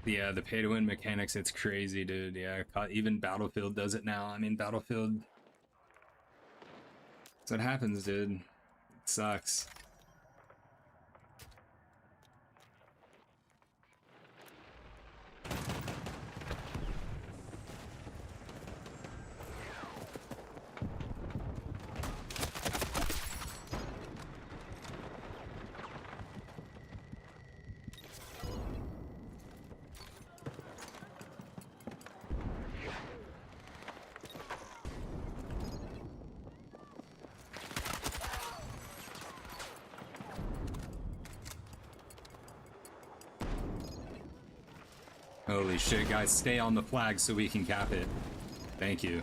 yeah, the pay to win mechanics, it's crazy, dude. Yeah, even Battlefield does it now. I mean, Battlefield, that's what happens, dude. It sucks. Holy shit, guys, stay on the flag so we can cap it. Thank you.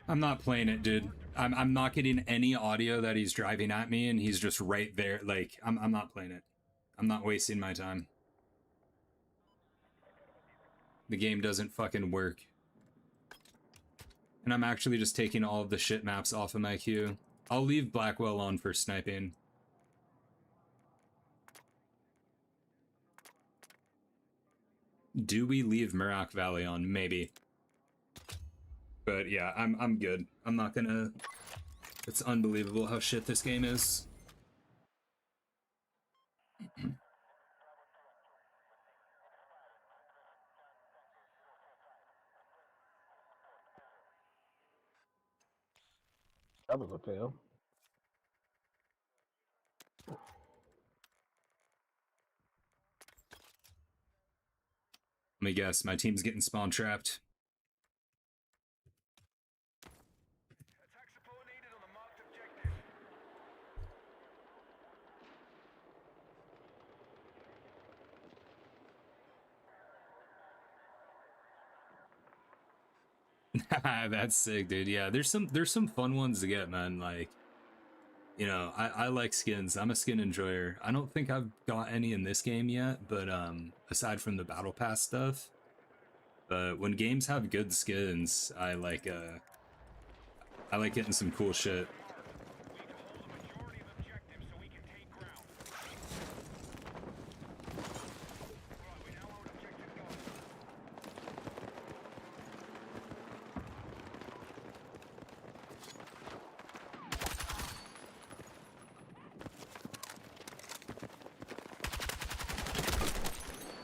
I'm not playing it, dude. I'm not getting any audio that he's driving at me and he's just right there. Like, I'm not playing it. I'm not wasting my time. The game doesn't fucking work. And I'm actually just taking all of the shit maps off of my queue. I'll leave Blackwell on for sniping. Do we leave Murak Valley on? Maybe. But yeah, I'm good. I'm not gonna... It's unbelievable how shit this game is. That was a fail. Let me guess, my team's getting spawn trapped. Attack support needed on the marked objective. That's sick, dude. Yeah, there's some fun ones to get, man. Like, I like skins. I'm a skin enjoyer. I don't think I've got any in this game yet, but aside from the battle pass stuff. But when games have good skins, I like getting some cool shit. We need to hold a majority of objectives so we can take ground. Alright, we now own objective Gulf.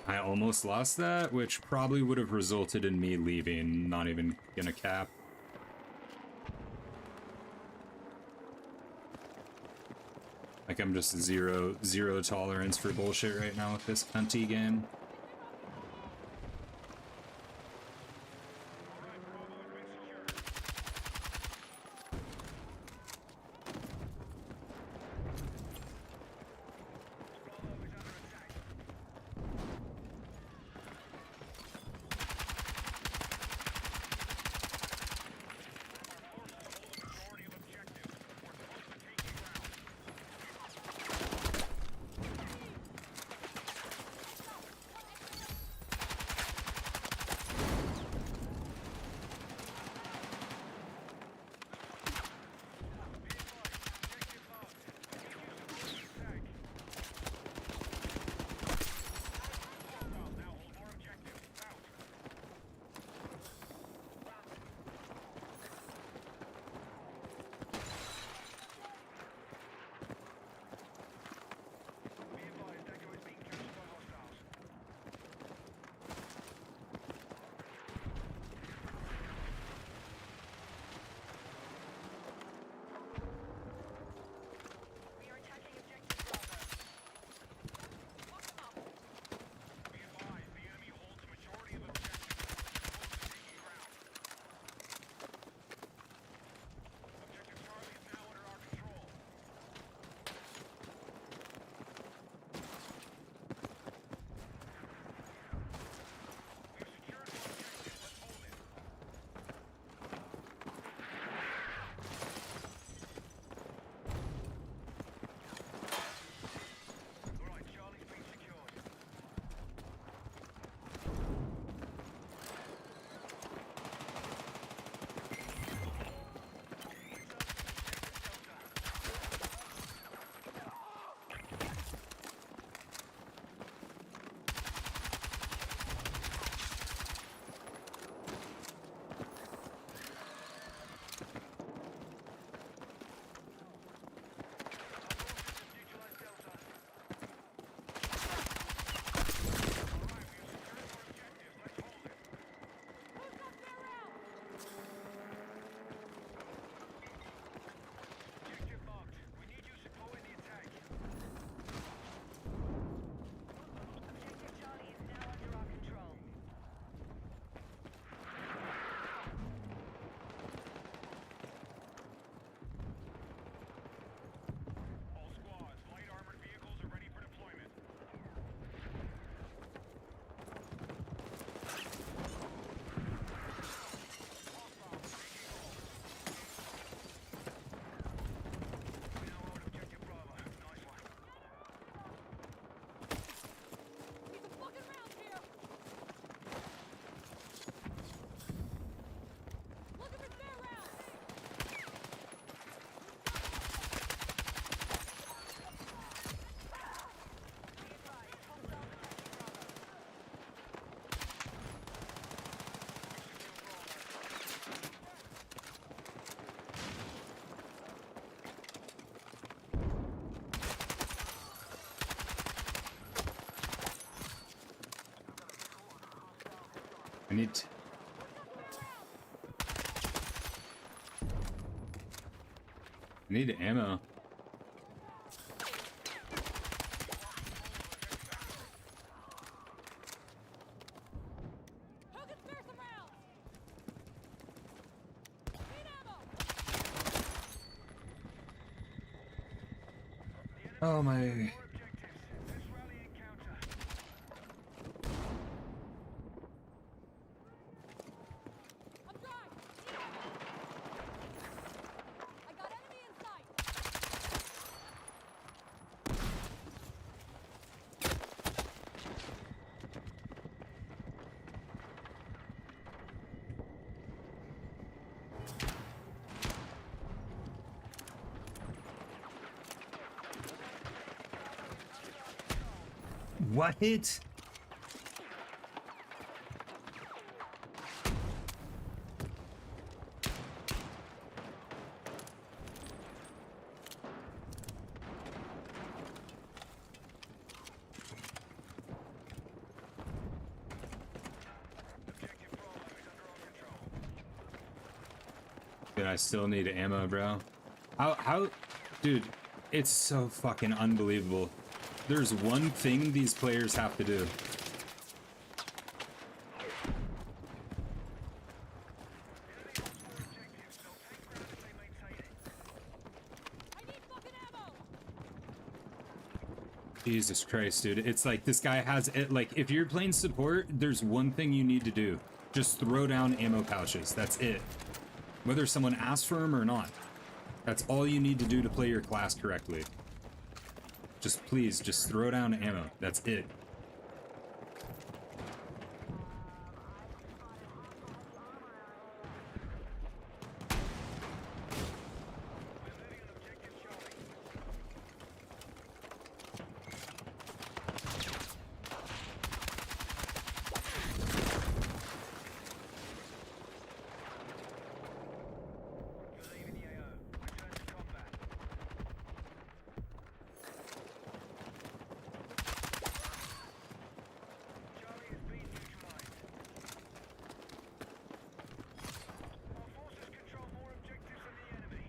I almost lost that, which probably would have resulted in me leaving. Not even gonna cap. Like, I'm just zero tolerance for bullshit right now with this cunty game. Alright, Bravo has been secured. Bravo is under attack. Our forces hold a majority of objectives. We're close to taking ground. Be advised, objective marked. We need you support the attack. Hostiles now hold more objectives. Out. Be advised, Echo is being captured by hostiles. We are attacking objective Bravo. Be advised, the enemy holds a majority of objectives. We're close to taking ground. Objective Charlie is now under our control. We've secured one objective. Let's hold it. Alright, Charlie's been secured. Neutralize Delta. Alright, we have secured more objectives. Let's hold it. Objective marked. We need you supporting the attack. Objective Charlie is now under our control. All squads, light armored vehicles are ready for deployment. Hostiles taking hold. We now own objective Bravo. Nice one. He's a fucking round here! Look at the fair round! Be advised, hostiles attacking Bravo. I need. I need ammo. Oh my. More objectives. Let's rally and counter. I'm dry! I got enemy in sight! What hit? Objective Bravo is under our control. Dude, I still need ammo, bro. How, dude, it's so fucking unbelievable. There's one thing these players have to do. I need fucking ammo! Jesus Christ, dude. It's like this guy has it. Like, if you're playing support, there's one thing you need to do. Just throw down ammo pouches. That's it. Whether someone asks for them or not. That's all you need to do to play your class correctly. Just please, just throw down ammo. That's it. You're leaving the AO. Return to combat. Charlie has been neutralized. Our forces control more objectives than the enemy.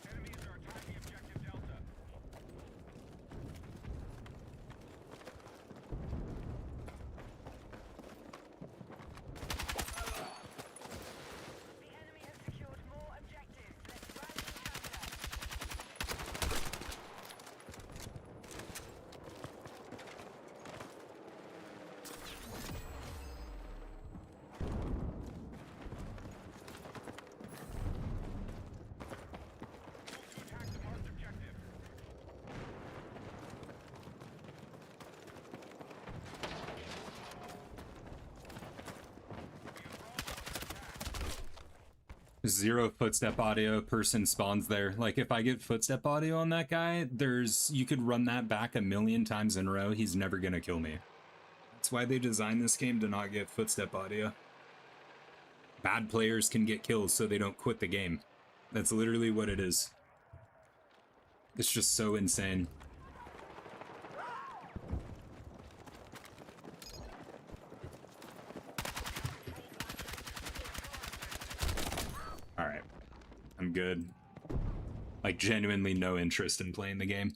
Enemies are attacking objective Delta. The enemy has secured more objectives. Let's rally and counter. Move to attack the marked objective. Zero footstep audio, person spawns there. Like, if I get footstep audio on that guy, you could run that back a million times in a row. He's never gonna kill me. That's why they designed this game to not get footstep audio. Bad players can get kills so they don't quit the game. That's literally what it is. It's just so insane. Alright. I'm good. Like, genuinely no interest in playing the game.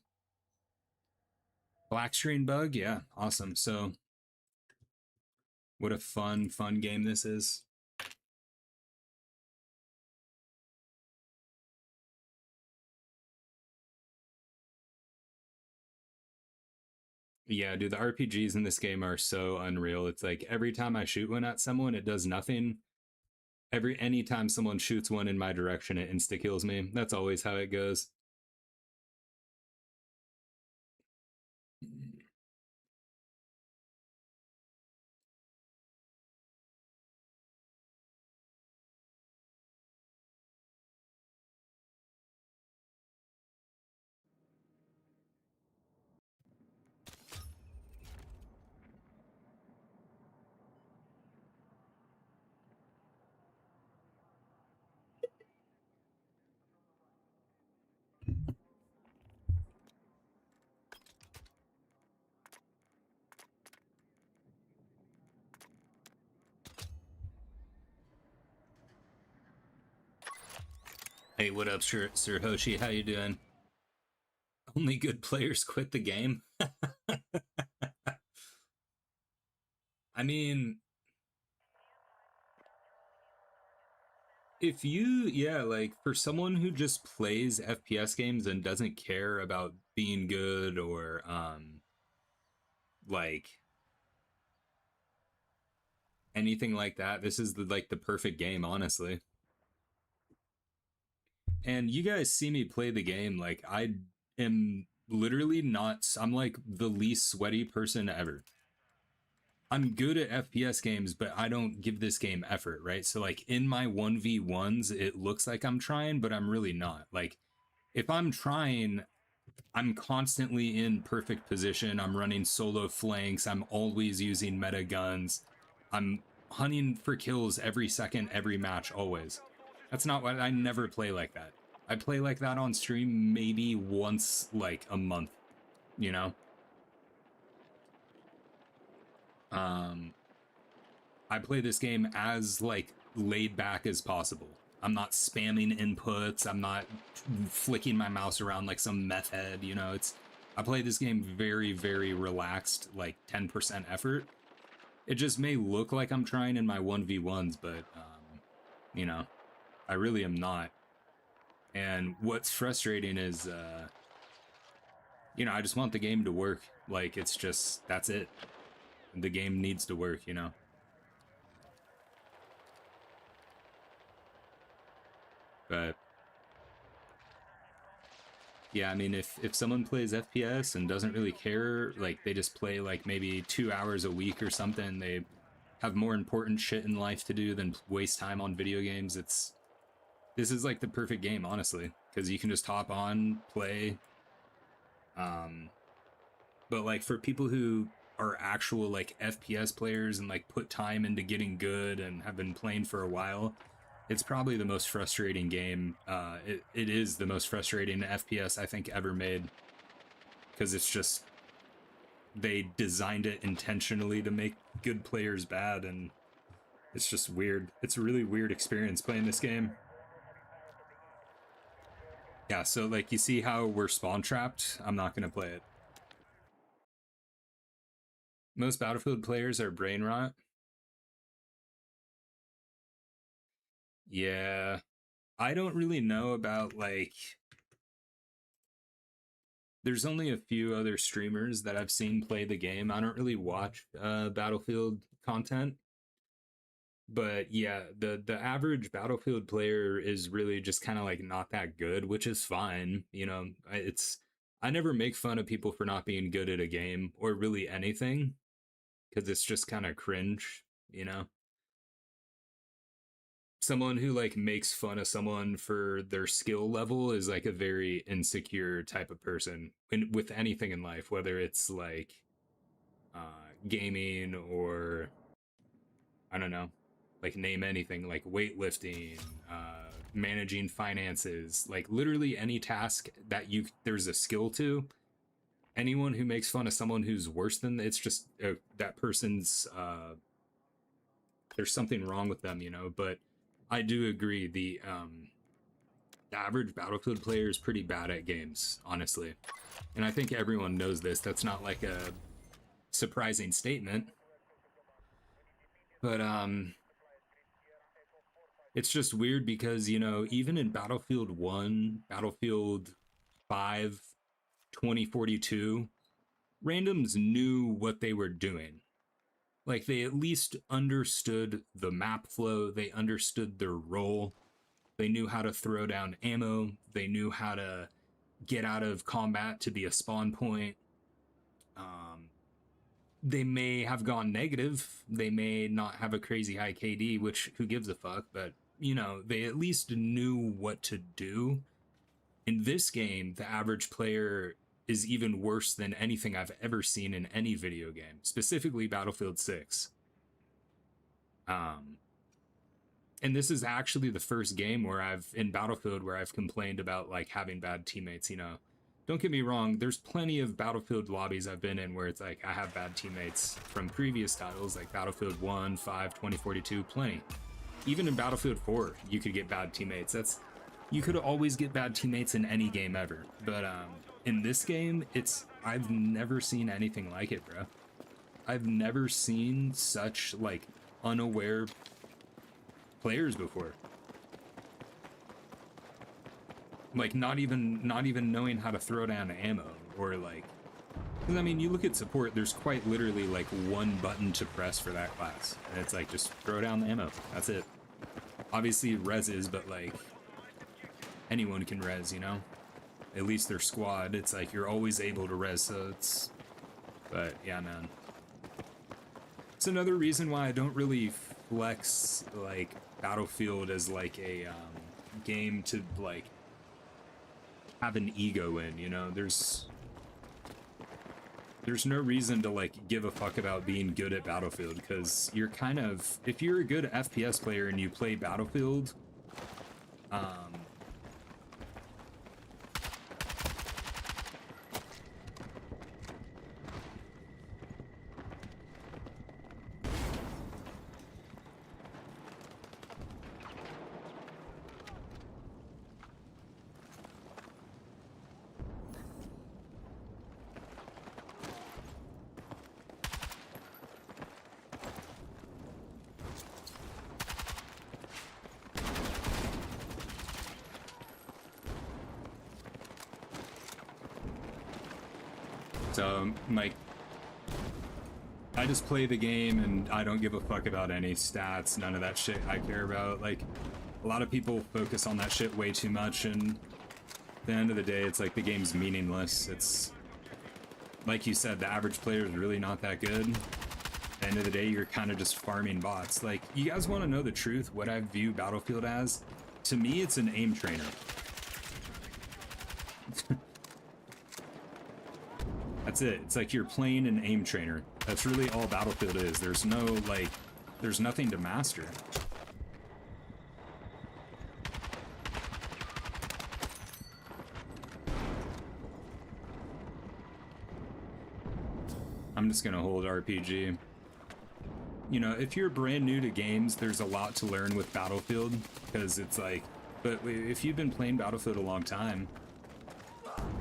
Black screen bug? Yeah, awesome. So, what a fun game this is. Yeah, dude, the RPGs in this game are so unreal. It's like every time I shoot one at someone, it does nothing. Anytime someone shoots one in my direction, it insta kills me. That's always how it goes. Hey, what up, Sir Hoshi? How you doing? Only good players quit the game. I mean, if you, yeah, like for someone who just plays FPS games and doesn't care about being good or like anything like that, this is the perfect game, honestly. And you guys see me play the game, like I am literally not, I'm like the least sweaty person ever. I'm good at FPS games, but I don't give this game effort, right? So like in my 1v1s, it looks like I'm trying, but I'm really not. Like if I'm trying, I'm constantly in perfect position. I'm running solo flanks. I'm always using meta guns. I'm hunting for kills every second, every match, always. That's not what I never play like that. I play like that on stream maybe once like a month, you know? I play this game as like laid back as possible. I'm not spamming inputs. I'm not flicking my mouse around like some meth head, you know? I play this game very, very relaxed, like 10% effort. It just may look like I'm trying in my 1v1s, but you know, I really am not. And what's frustrating is you know, I just want the game to work. Like it's just, that's it. The game needs to work, you know. But yeah, I mean, if someone plays FPS and doesn't really care, like they just play like maybe 2 hours a week or something, they have more important shit in life to do than waste time on video games. This is like the perfect game, honestly, because you can just hop on, play. But like for people who are actual like FPS players and like put time into getting good and have been playing for a while, it's probably the most frustrating game. It is the most frustrating FPS I think ever made, because it's just, they designed it intentionally to make good players bad, and it's just weird. It's a really weird experience playing this game. Yeah, so like you see how we're spawn trapped? I'm not gonna play it. Most Battlefield players are brain rot. Yeah, I don't really know about like, there's only a few other streamers that I've seen play the game. I don't really watch Battlefield content. But yeah, the average Battlefield player is really just kind of like not that good, which is fine. You know, I never make fun of people for not being good at a game or really anything, because it's just kind of cringe, you know. Someone who like makes fun of someone for their skill level is like a very insecure type of person with anything in life, whether it's like gaming or I don't know, like name anything, like weightlifting, managing finances, like literally any task that there's a skill to. Anyone who makes fun of someone who's worse than, it's just that person's there's something wrong with them, you know. But I do agree, the average Battlefield player is pretty bad at games, honestly, and I think everyone knows this. That's not like a surprising statement, but it's just weird because, you know, even in Battlefield 1, Battlefield 5, 2042, randoms knew what they were doing. Like, they at least understood the map flow, they understood their role, they knew how to throw down ammo, they knew how to get out of combat to be a spawn point. They may have gone negative, they may not have a crazy high KD, which who gives a fuck, but you know, they at least knew what to do. In this game, the average player is even worse than anything I've ever seen in any video game, specifically Battlefield 6. And this is actually the first game where in Battlefield where I've complained about like having bad teammates, you know. Don't get me wrong, there's plenty of Battlefield lobbies I've been in where it's like I have bad teammates from previous titles like Battlefield 1, 5, 2042, plenty. Even in Battlefield 4, you could get bad teammates. You could always get bad teammates in any game ever. But in this game, I've never seen anything like it, bro. I've never seen such like unaware players before. Like not even knowing how to throw down ammo, or like, 'cause I mean, you look at support, there's quite literally like one button to press for that class, and it's like just throw down the ammo. That's it. Obviously reses, but like anyone can res, you know? At least their squad, it's like you're always able to res, so it's, but yeah, man. It's another reason why I don't really flex like Battlefield as like a game to like have an ego in, you know? There's no reason to like give a fuck about being good at Battlefield, because you're kind of, if you're a good FPS player and you play Battlefield, so like, I just play the game and I don't give a fuck about any stats, none of that shit I care about. Like, a lot of people focus on that shit way too much, and at the end of the day, it's like the game's meaningless. It's, like you said, the average player is really not that good. At the end of the day, you're kind of just farming bots. Like, you guys want to know the truth, what I view Battlefield as? To me, it's an aim trainer. That's it. It's like you're playing an aim trainer. That's really all Battlefield is. There's no, like, there's nothing to master. I'm just gonna hold RPG. You know, if you're brand new to games, there's a lot to learn with Battlefield, because it's like, but if you've been playing Battlefield a long time,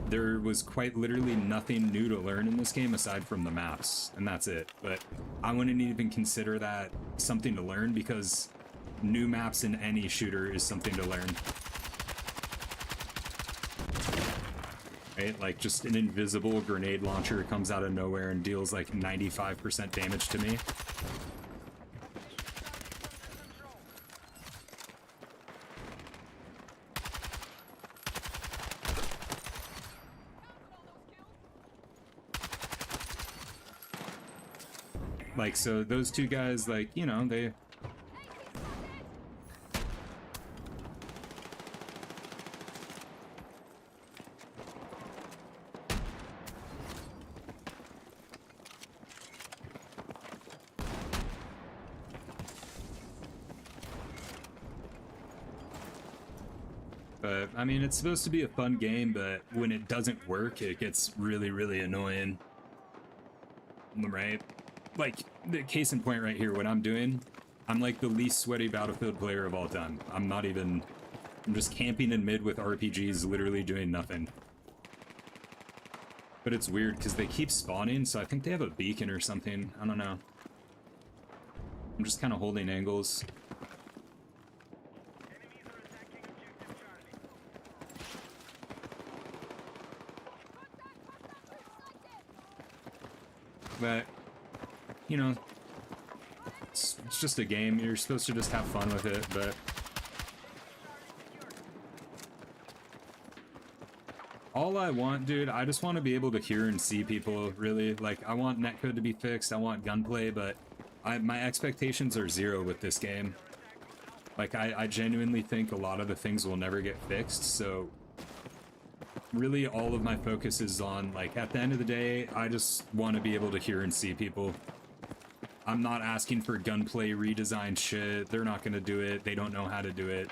there was quite literally nothing new to learn in this game aside from the maps, and that's it. But I wouldn't even consider that something to learn, because new maps in any shooter is something to learn. Right? Like, just an invisible grenade launcher comes out of nowhere and deals like 95% damage to me. Like, so those two guys, like, you know, they... But, I mean, it's supposed to be a fun game, but when it doesn't work, it gets really, really annoying. Right? Like, the case in point right here, what I'm doing, I'm like the least sweaty Battlefield player of all time. I'm not even... I'm just camping in mid with RPGs, literally doing nothing. But it's weird, because they keep spawning, so I think they have a beacon or something. I don't know. I'm just kind of holding angles. But, you know, it's just a game. You're supposed to just have fun with it, but... all I want, dude, I just want to be able to hear and see people, really. Like, I want netcode to be fixed, I want gunplay, but my expectations are zero with this game. Like, I genuinely think a lot of the things will never get fixed, so... really, all of my focus is on, like, at the end of the day, I just want to be able to hear and see people. I'm not asking for gunplay redesign shit. They're not going to do it. They don't know how to do it.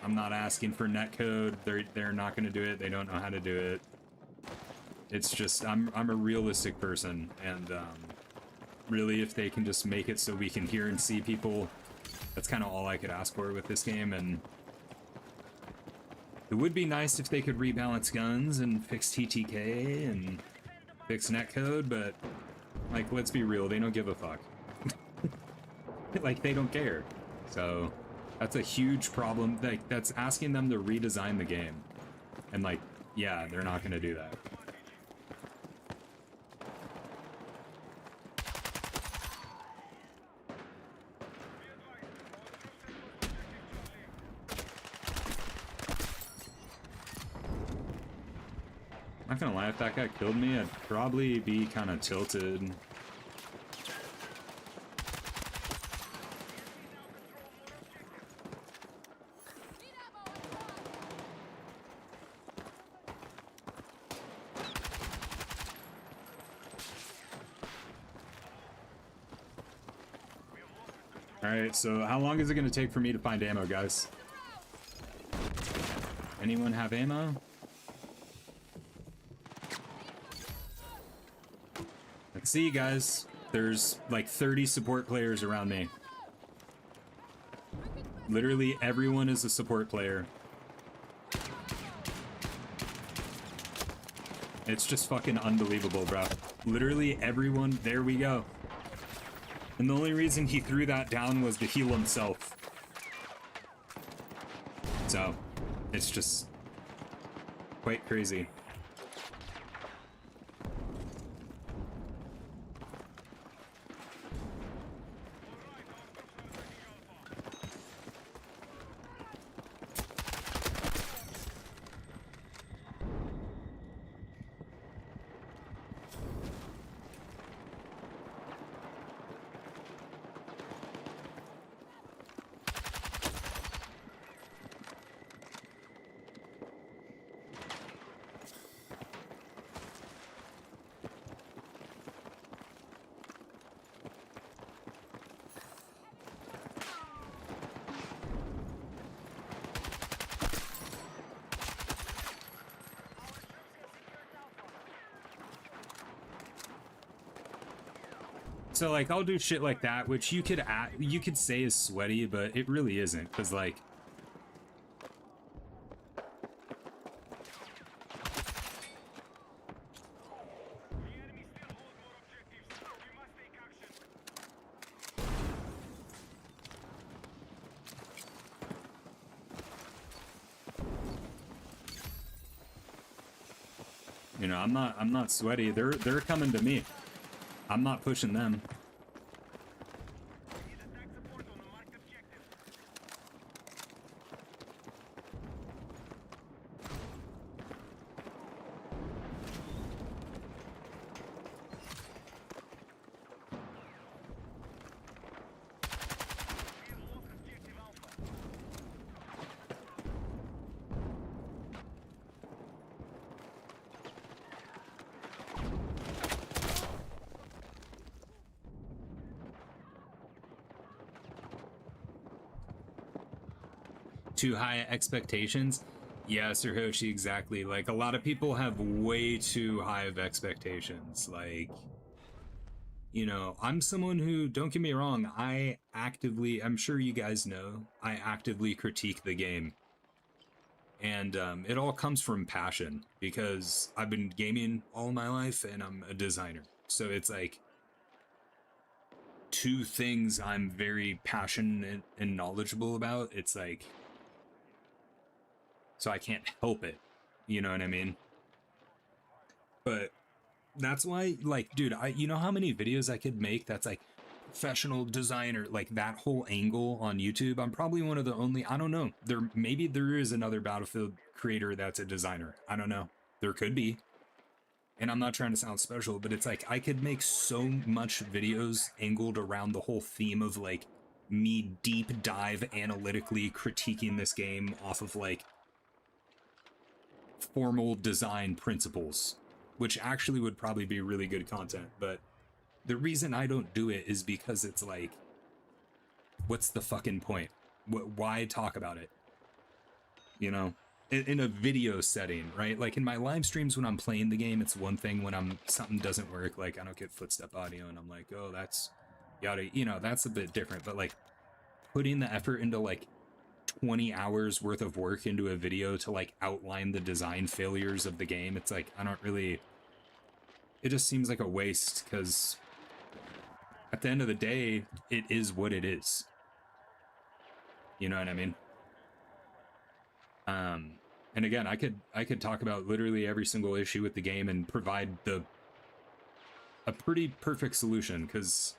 I'm not asking for netcode. They're not going to do it. They don't know how to do it. It's just, I'm a realistic person, and really, if they can just make it so we can hear and see people, that's kind of all I could ask for with this game. And It would be nice if they could rebalance guns and fix TTK and fix netcode, but like, let's be real, they don't give a fuck. Like, they don't care. So that's a huge problem. Like, that's asking them to redesign the game. And like, yeah, they're not gonna do that. Not gonna lie, if that guy killed me, I'd probably be kind of tilted. Alright, so how long is it gonna take for me to find ammo, guys? Anyone have ammo? Let's see, guys. There's like 30 support players around me. Literally everyone is a support player. It's just fucking unbelievable, bro. Literally everyone, there we go. And the only reason he threw that down was to heal himself. So, it's just quite crazy. So like I'll do shit like that, which you could say is sweaty, but it really isn't, because like you know, I'm not sweaty. They're coming to me. I'm not pushing them. Too high expectations? Yeah, Sir Hoshi, exactly. Like, a lot of people have way too high of expectations. Like, you know, I'm someone who, don't get me wrong, I'm sure you guys know, I actively critique the game. And it all comes from passion, because I've been gaming all my life and I'm a designer. So it's like two things I'm very passionate and knowledgeable about. It's like, so I can't help it, you know what I mean? But that's why, like, dude, you know how many videos I could make that's like professional designer, like that whole angle on YouTube? I'm probably one of the only, I don't know, maybe there is another Battlefield creator that's a designer. I don't know. There could be. And I'm not trying to sound special, but it's like I could make so much videos angled around the whole theme of like me deep dive analytically critiquing this game off of like formal design principles, which actually would probably be really good content. But the reason I don't do it is because it's like, what's the fucking point? Why talk about it? You know, in a video setting, right? Like in my live streams when I'm playing the game, it's one thing. When something doesn't work, like I don't get footstep audio and I'm like, oh, that's yada, you know, that's a bit different. But like putting the effort into like 20 hours worth of work into a video to like outline the design failures of the game. It's like, I don't really, it just seems like a waste, because at the end of the day, it is what it is. You know what I mean? And again, I could talk about literally every single issue with the game and provide a pretty perfect solution, because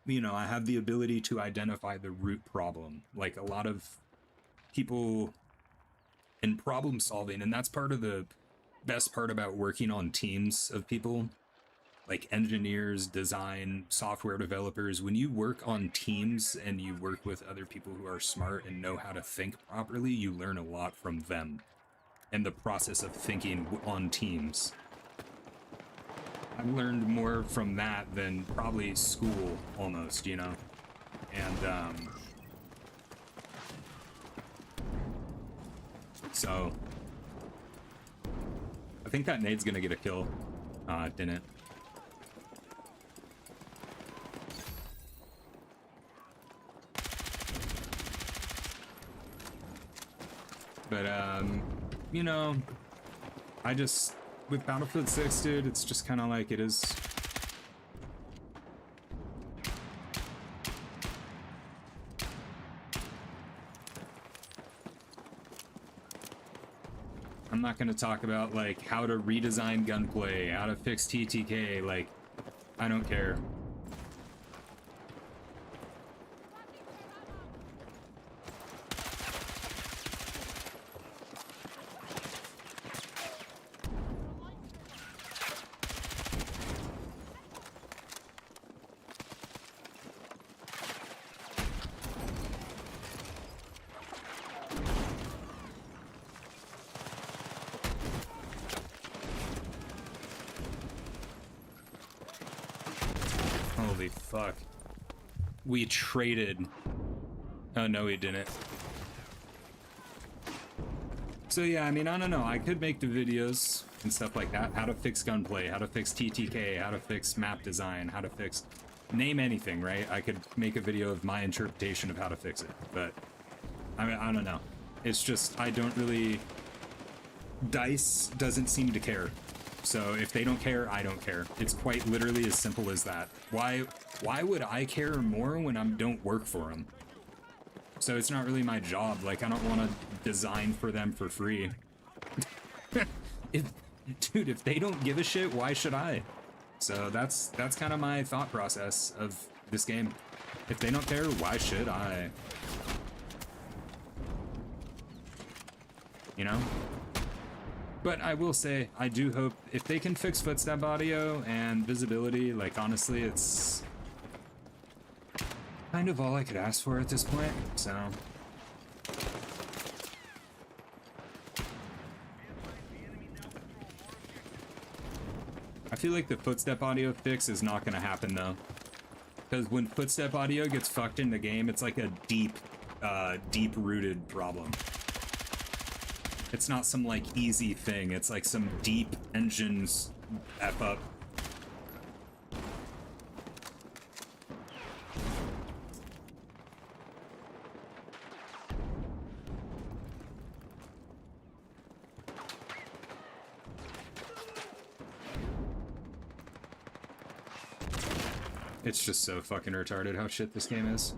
you know, I have the ability to identify the root problem. Like a lot of people in problem solving, and that's part of the best part about working on teams of people, like engineers, design, software developers. When you work on teams and you work with other people who are smart and know how to think properly, you learn a lot from them and the process of thinking on teams. I've learned more from that than probably school, almost, you know? And, so I think that nade's gonna get a kill. It didn't. But, you know, I just, with Battlefield 6, dude, it's just kind of like it is. I'm not going to talk about, like, how to redesign Gunplay, how to fix TTK, like, I don't care. Holy fuck. We traded. Oh, no, we didn't. So yeah, I mean, I don't know. I could make the videos and stuff like that. How to fix Gunplay, how to fix TTK, how to fix map design, how to fix... Name anything, right? I could make a video of my interpretation of how to fix it. But, I mean, I don't know. It's just, I don't really... DICE doesn't seem to care. So if they don't care, I don't care. It's quite literally as simple as that. Why would I care more when I don't work for them? So it's not really my job. Like, I don't want to design for them for free. Dude, if they don't give a shit, why should I? So that's kind of my thought process of this game. If they don't care, why should I? You know? But I will say, I do hope if they can fix footstep audio and visibility, like honestly, it's kind of all I could ask for at this point, so. I feel like the footstep audio fix is not gonna happen though. Because when footstep audio gets fucked in the game, it's like a deep-rooted problem. It's not some, like, easy thing. It's like some deep engines F up. It's just so fucking retarded how shit this game is.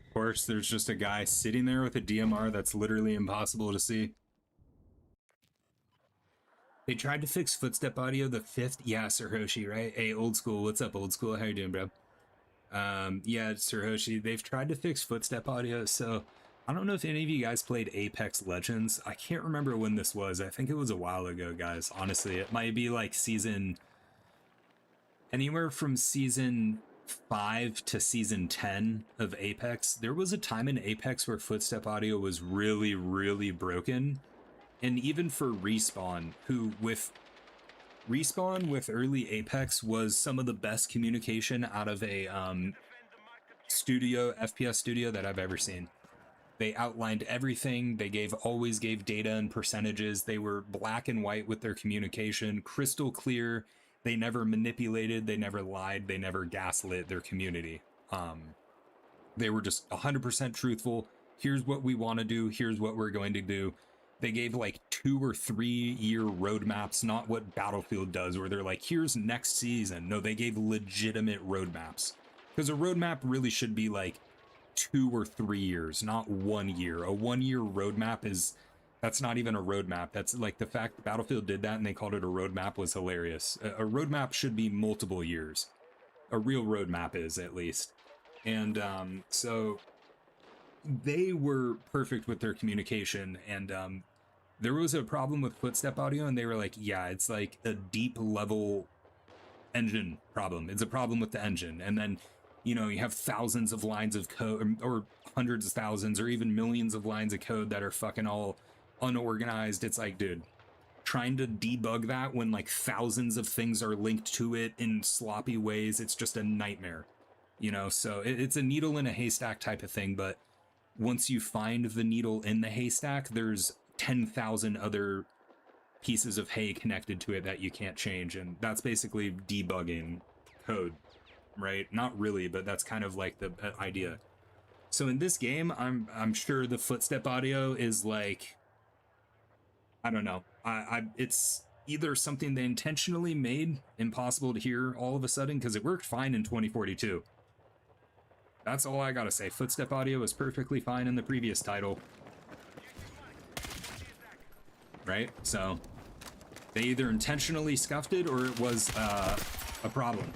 Of course, there's just a guy sitting there with a DMR that's literally impossible to see. They tried to fix footstep audio the 5th. Yeah, Sir Hoshi, right? Hey, old school. What's up, old school? How you doing, bro? Yeah, Sir Hoshi. They've tried to fix footstep audio, so I don't know if any of you guys played Apex Legends. I can't remember when this was. I think it was a while ago, guys. Honestly, it might be like anywhere from season 5 to season 10 of Apex. There was a time in Apex where footstep audio was really, really broken. And even for Respawn, who with early Apex was some of the best communication out of a FPS studio that I've ever seen. They outlined everything. They always gave data and percentages. They were black and white with their communication, crystal clear. They never manipulated. They never lied. They never gaslit their community. They were just 100% truthful. Here's what we want to do. Here's what we're going to do. They gave like 2 or 3 year roadmaps, not what Battlefield does, where they're like, here's next season. No, they gave legitimate roadmaps. Because a roadmap really should be like 2 or 3 years, not 1 year. A 1 year roadmap that's not even a roadmap. That's like the fact that Battlefield did that and they called it a roadmap was hilarious. A roadmap should be multiple years. A real roadmap is, at least. And so they were perfect with their communication, and there was a problem with footstep audio, and they were like, yeah, it's like a deep level engine problem. It's a problem with the engine. And then, you know, you have thousands of lines of code, or hundreds of thousands, or even millions of lines of code that are fucking all unorganized. It's like, dude, trying to debug that when like thousands of things are linked to it in sloppy ways, it's just a nightmare, you know? So it's a needle in a haystack type of thing, but once you find the needle in the haystack, there's 10,000 other pieces of hay connected to it that you can't change, and that's basically debugging code, right? Not really, but that's kind of like the idea. So in this game, I'm sure the footstep audio is like, I don't know. It's either something they intentionally made impossible to hear all of a sudden, because it worked fine in 2042. That's all I gotta say. Footstep audio was perfectly fine in the previous title. Right? So they either intentionally scuffed it or it was a problem.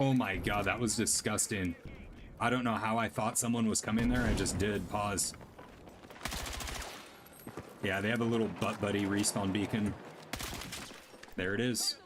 Oh my god, that was disgusting. I don't know how I thought someone was coming there. I just did. Pause. Yeah, they have a little butt buddy respawn beacon. There it is.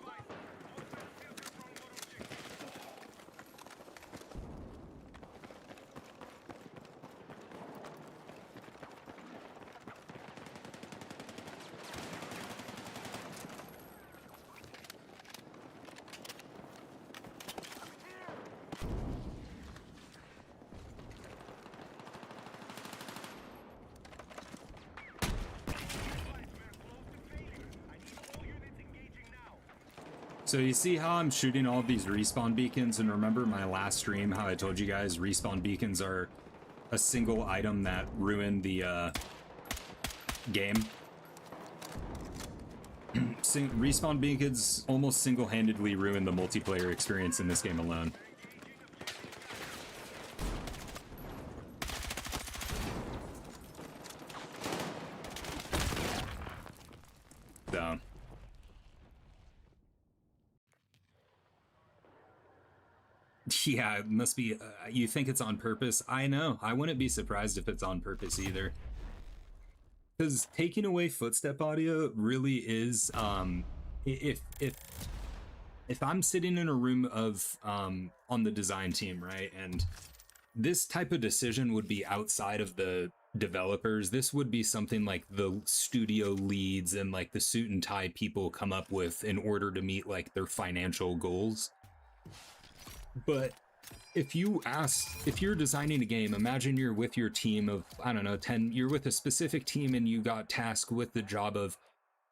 So you see how I'm shooting all of these respawn beacons, and remember my last stream how I told you guys respawn beacons are a single item that ruined the game? Respawn beacons almost single-handedly ruined the multiplayer experience in this game alone. So yeah, it must be. You think it's on purpose? I know. I wouldn't be surprised if it's on purpose either. Because taking away footstep audio really is. If I'm sitting in a room of on the design team, right, and this type of decision would be outside of the developers, this would be something like the studio leads and like the suit and tie people come up with in order to meet like their financial goals. But if you're designing a game, imagine you're with your team of, I don't know, 10, you're with a specific team and you got tasked with the job of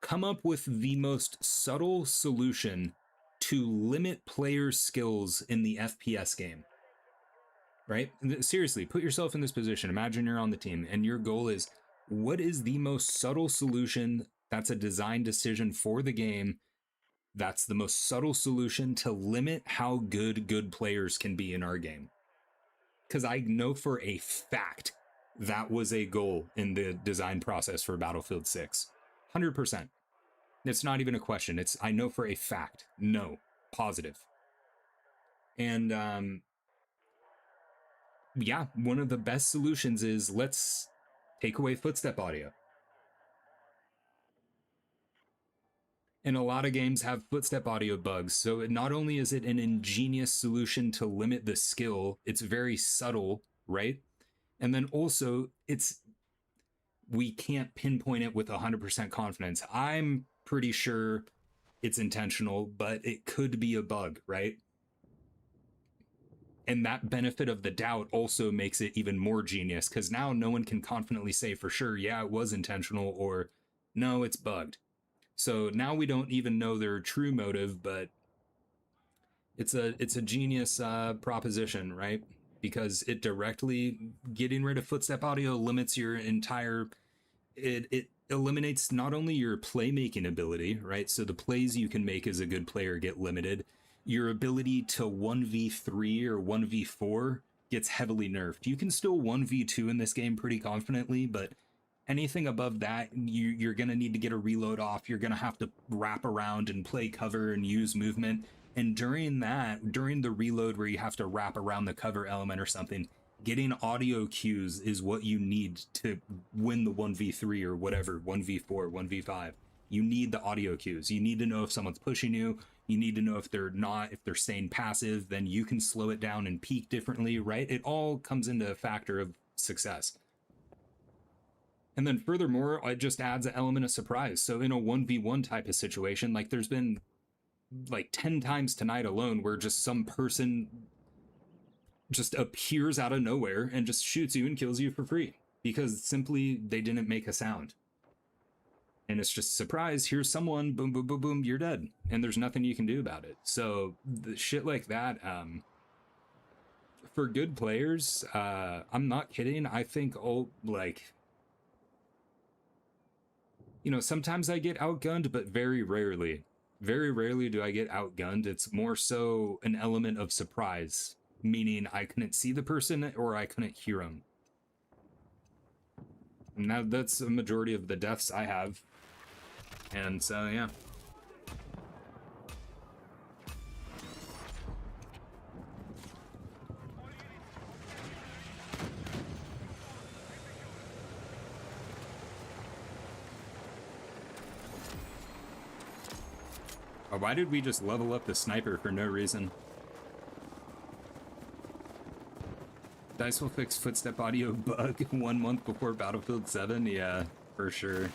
come up with the most subtle solution to limit players' skills in the FPS game. Right? Seriously, put yourself in this position. Imagine you're on the team and your goal is, what is the most subtle solution that's a design decision for the game? That's the most subtle solution to limit how good players can be in our game. Because I know for a fact that was a goal in the design process for Battlefield 6. 100%. It's not even a question. I know for a fact. No. Positive. And, yeah, one of the best solutions is let's take away footstep audio. And a lot of games have footstep audio bugs, so not only is it an ingenious solution to limit the skill, it's very subtle, right? And then also, we can't pinpoint it with 100% confidence. I'm pretty sure it's intentional, but it could be a bug, right? And that benefit of the doubt also makes it even more genius, because now no one can confidently say for sure, yeah, it was intentional, or no, it's bugged. So now we don't even know their true motive, but it's a genius proposition, right? Because it directly, getting rid of footstep audio limits your entire, it eliminates not only your playmaking ability, right? So the plays you can make as a good player get limited. Your ability to 1v3 or 1v4 gets heavily nerfed. You can still 1v2 in this game pretty confidently, but anything above that, you're going to need to get a reload off. You're going to have to wrap around and play cover and use movement. And during the reload where you have to wrap around the cover element or something, getting audio cues is what you need to win the 1v3 or whatever, 1v4, 1v5. You need the audio cues. You need to know if someone's pushing you. You need to know if they're staying passive, then you can slow it down and peak differently, right? It all comes into a factor of success. And then furthermore, it just adds an element of surprise. So in a 1v1 type of situation, like there's been like 10 times tonight alone where just some person just appears out of nowhere and just shoots you and kills you for free because simply they didn't make a sound. And it's just surprise, here's someone, boom, boom, boom, boom, you're dead. And there's nothing you can do about it. So the shit like that, for good players, I'm not kidding. I think sometimes I get outgunned, but very rarely. Very rarely do I get outgunned. It's more so an element of surprise, meaning I couldn't see the person or I couldn't hear him. And that's a majority of the deaths I have. And so, yeah. Why did we just level up the sniper for no reason? DICE will fix footstep audio bug 1 month before Battlefield 7? Yeah, for sure.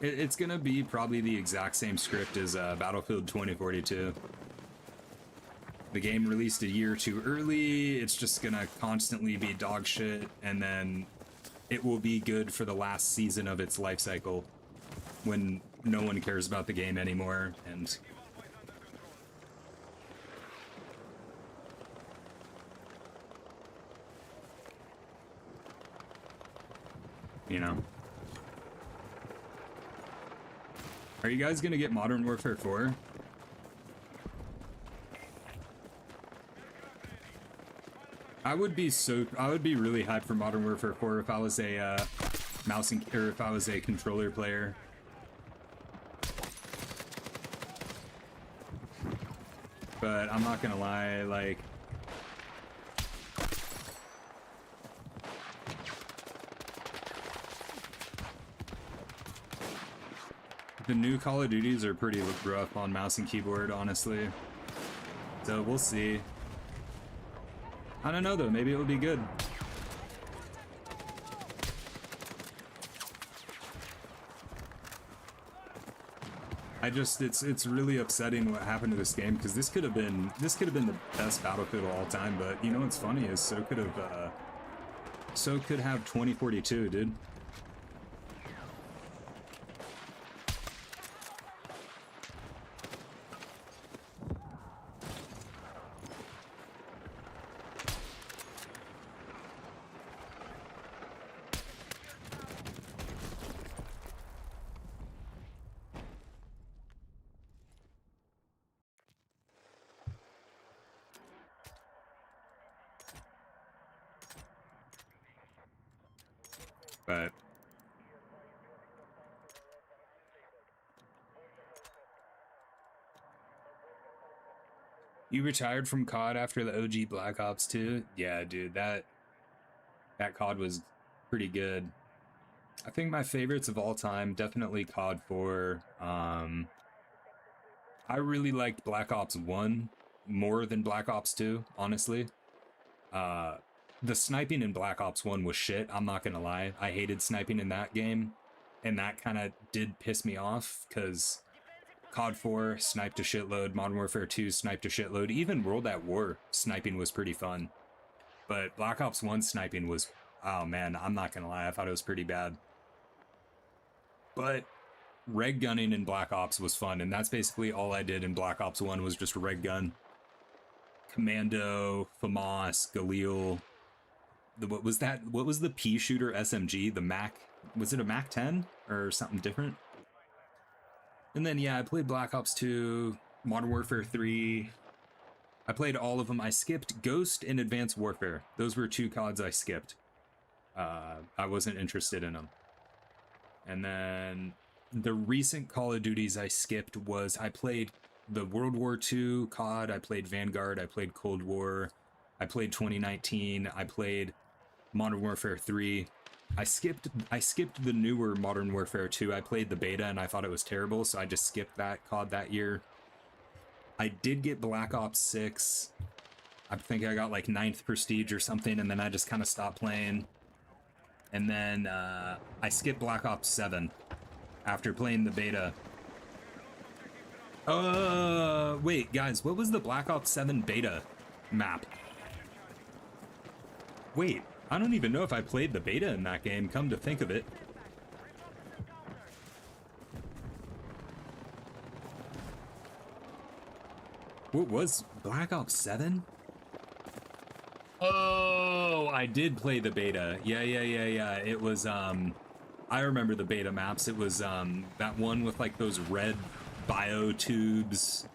It's gonna be probably the exact same script as Battlefield 2042. The game released a year too early, it's just gonna constantly be dog shit, and then it will be good for the last season of its life cycle when no one cares about the game anymore, and you know. Are you guys gonna get Modern Warfare 4? I would be really hyped for Modern Warfare 4 if I was a if I was a controller player. But I'm not gonna lie, like, the new Call of Duties are pretty rough on mouse and keyboard, honestly. So we'll see. I don't know though, maybe it'll be good. it's really upsetting what happened to this game, because this could have been the best Battlefield of all time. But you know what's funny is so could have 2042, dude. But you retired from COD after the OG Black Ops 2? Yeah, dude, that COD was pretty good. I think my favorites of all time, definitely COD 4. I really liked Black Ops 1 more than Black Ops 2, honestly. The sniping in Black Ops 1 was shit, I'm not gonna lie. I hated sniping in that game, and that kind of did piss me off, because COD 4 sniped a shitload, Modern Warfare 2 sniped a shitload, even World at War sniping was pretty fun. But Black Ops 1 sniping was, oh man, I'm not gonna lie, I thought it was pretty bad. But reg gunning in Black Ops was fun, and that's basically all I did in Black Ops 1 was just reg gun. Commando, FAMAS, Galil. What was that? What was the pea shooter SMG? The Mac? Was it a Mac 10 or something different? And then yeah, I played Black Ops 2, Modern Warfare 3. I played all of them. I skipped Ghost and Advanced Warfare. Those were 2 CODs I skipped. I wasn't interested in them. And then the recent Call of Duties I skipped was I played the World War II COD, I played Vanguard, I played Cold War, I played 2019, I played Modern Warfare 3. I skipped the newer Modern Warfare 2. I played the beta and I thought it was terrible, so I just skipped that COD that year. I did get Black Ops 6. I think I got like 9th prestige or something, and then I just kind of stopped playing. And then I skipped Black Ops 7 after playing the beta. Wait, guys, what was the Black Ops 7 beta map? Wait, I don't even know if I played the beta in that game, come to think of it. What was Black Ops 7? Oh, I did play the beta. Yeah. It was, I remember the beta maps. It was, that one with, like, those red bio tubes.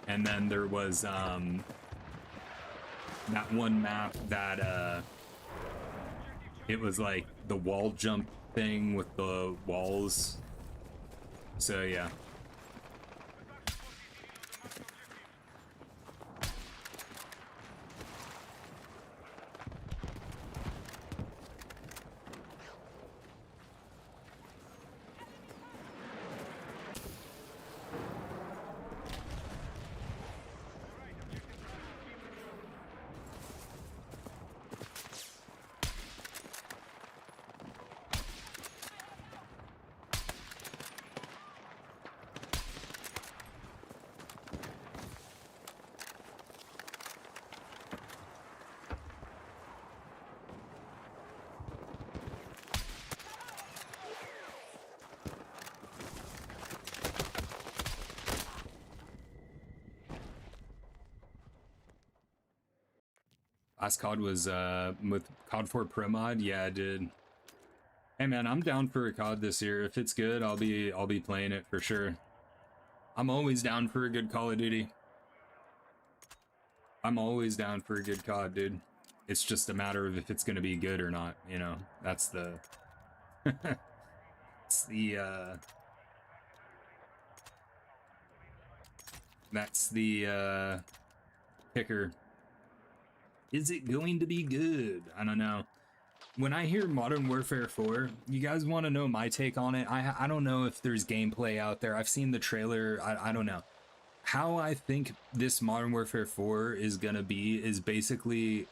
And then there was, that one map that, it was, like, the wall jump thing with the walls. So, yeah. Last COD was with COD 4 Pro Mod. Yeah, I did. Hey man, I'm down for a COD this year. If it's good, I'll be playing it for sure. I'm always down for a good Call of Duty. I'm always down for a good COD, dude. It's just a matter of if it's gonna be good or not, you know. That's the it's the that's the picker. Is it going to be good? I don't know. When I hear Modern Warfare 4, you guys want to know my take on it? I don't know if there's gameplay out there. I've seen the trailer. I don't know. How I think this Modern Warfare 4 is going to be is basically...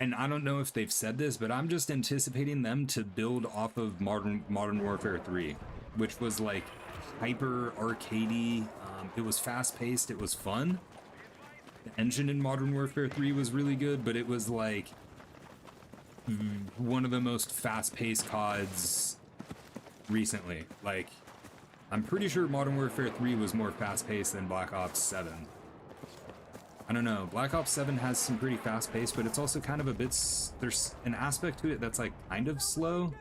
And I don't know if they've said this, but I'm just anticipating them to build off of Modern Warfare 3. which was like hyper arcadey. It was fast paced. It was fun. The engine in Modern Warfare 3 was really good, but it was like one of the most fast paced CODs recently. Like, I'm pretty sure Modern Warfare 3 was more fast paced than Black Ops 7. I don't know. Black Ops 7 has some pretty fast pace, but it's also kind of a bit. There's an aspect to it that's like kind of slow.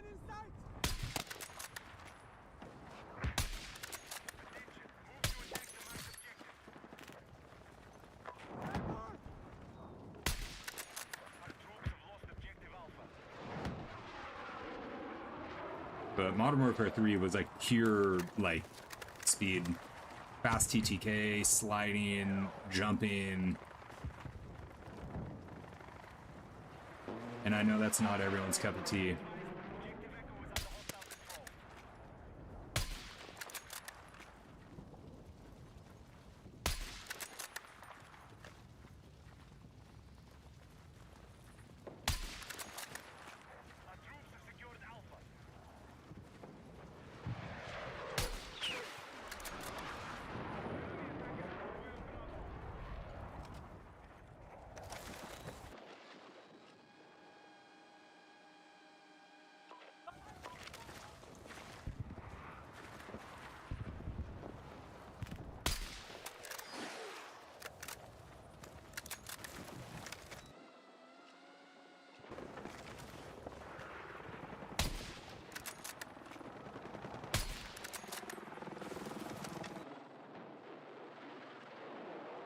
But Modern Warfare 3 was like pure like speed, fast TTK, sliding, jumping. And I know that's not everyone's cup of tea.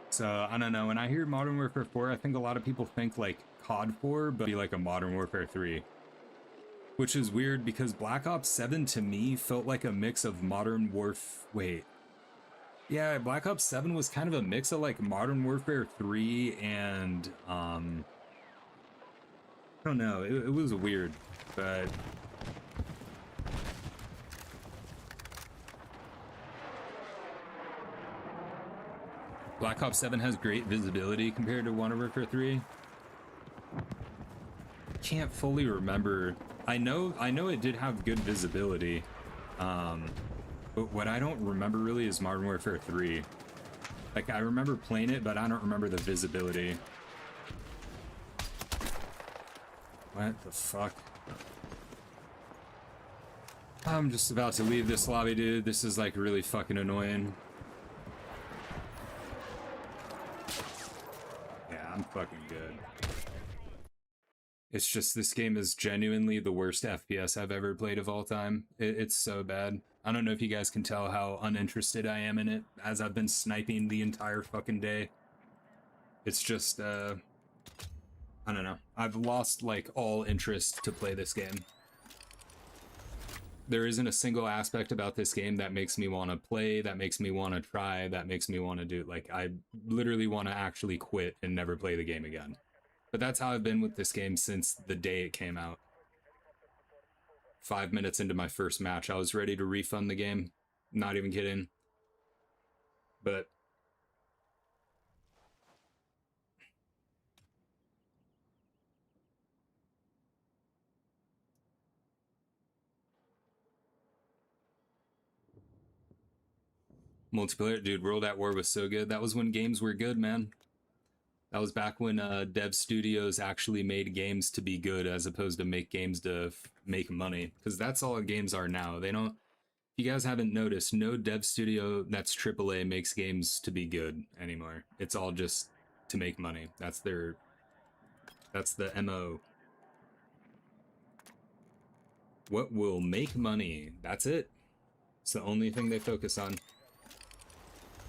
So I don't know. When I hear Modern Warfare 4, I think a lot of people think like COD 4, but be like a Modern Warfare 3. Which is weird because Black Ops 7 to me felt like a mix of Modern Warfare. Wait. Yeah, Black Ops 7 was kind of a mix of like Modern Warfare 3 and I don't know. It was weird, but Black Ops 7 has great visibility compared to Modern Warfare 3. Can't fully remember. I know it did have good visibility. But what I don't remember really is Modern Warfare 3. Like, I remember playing it, but I don't remember the visibility. What the fuck? I'm just about to leave this lobby, dude. This is like really fucking annoying. Yeah, I'm fucking good. It's just, this game is genuinely the worst FPS I've ever played of all time. It's so bad. I don't know if you guys can tell how uninterested I am in it, as I've been sniping the entire fucking day. It's just, I don't know. I've lost, like, all interest to play this game. There isn't a single aspect about this game that makes me want to play, that makes me want to try, that makes me want to do it. Like, I literally want to actually quit and never play the game again. But that's how I've been with this game since the day it came out. 5 minutes into my first match, I was ready to refund the game. Not even kidding. But multiplayer, dude, World at War was so good. That was when games were good, man. That was back when dev studios actually made games to be good as opposed to make games to make money. Because that's all games are now. They don't... If you guys haven't noticed, no dev studio that's AAA makes games to be good anymore. It's all just to make money. That's the MO. What will make money? That's it. It's the only thing they focus on.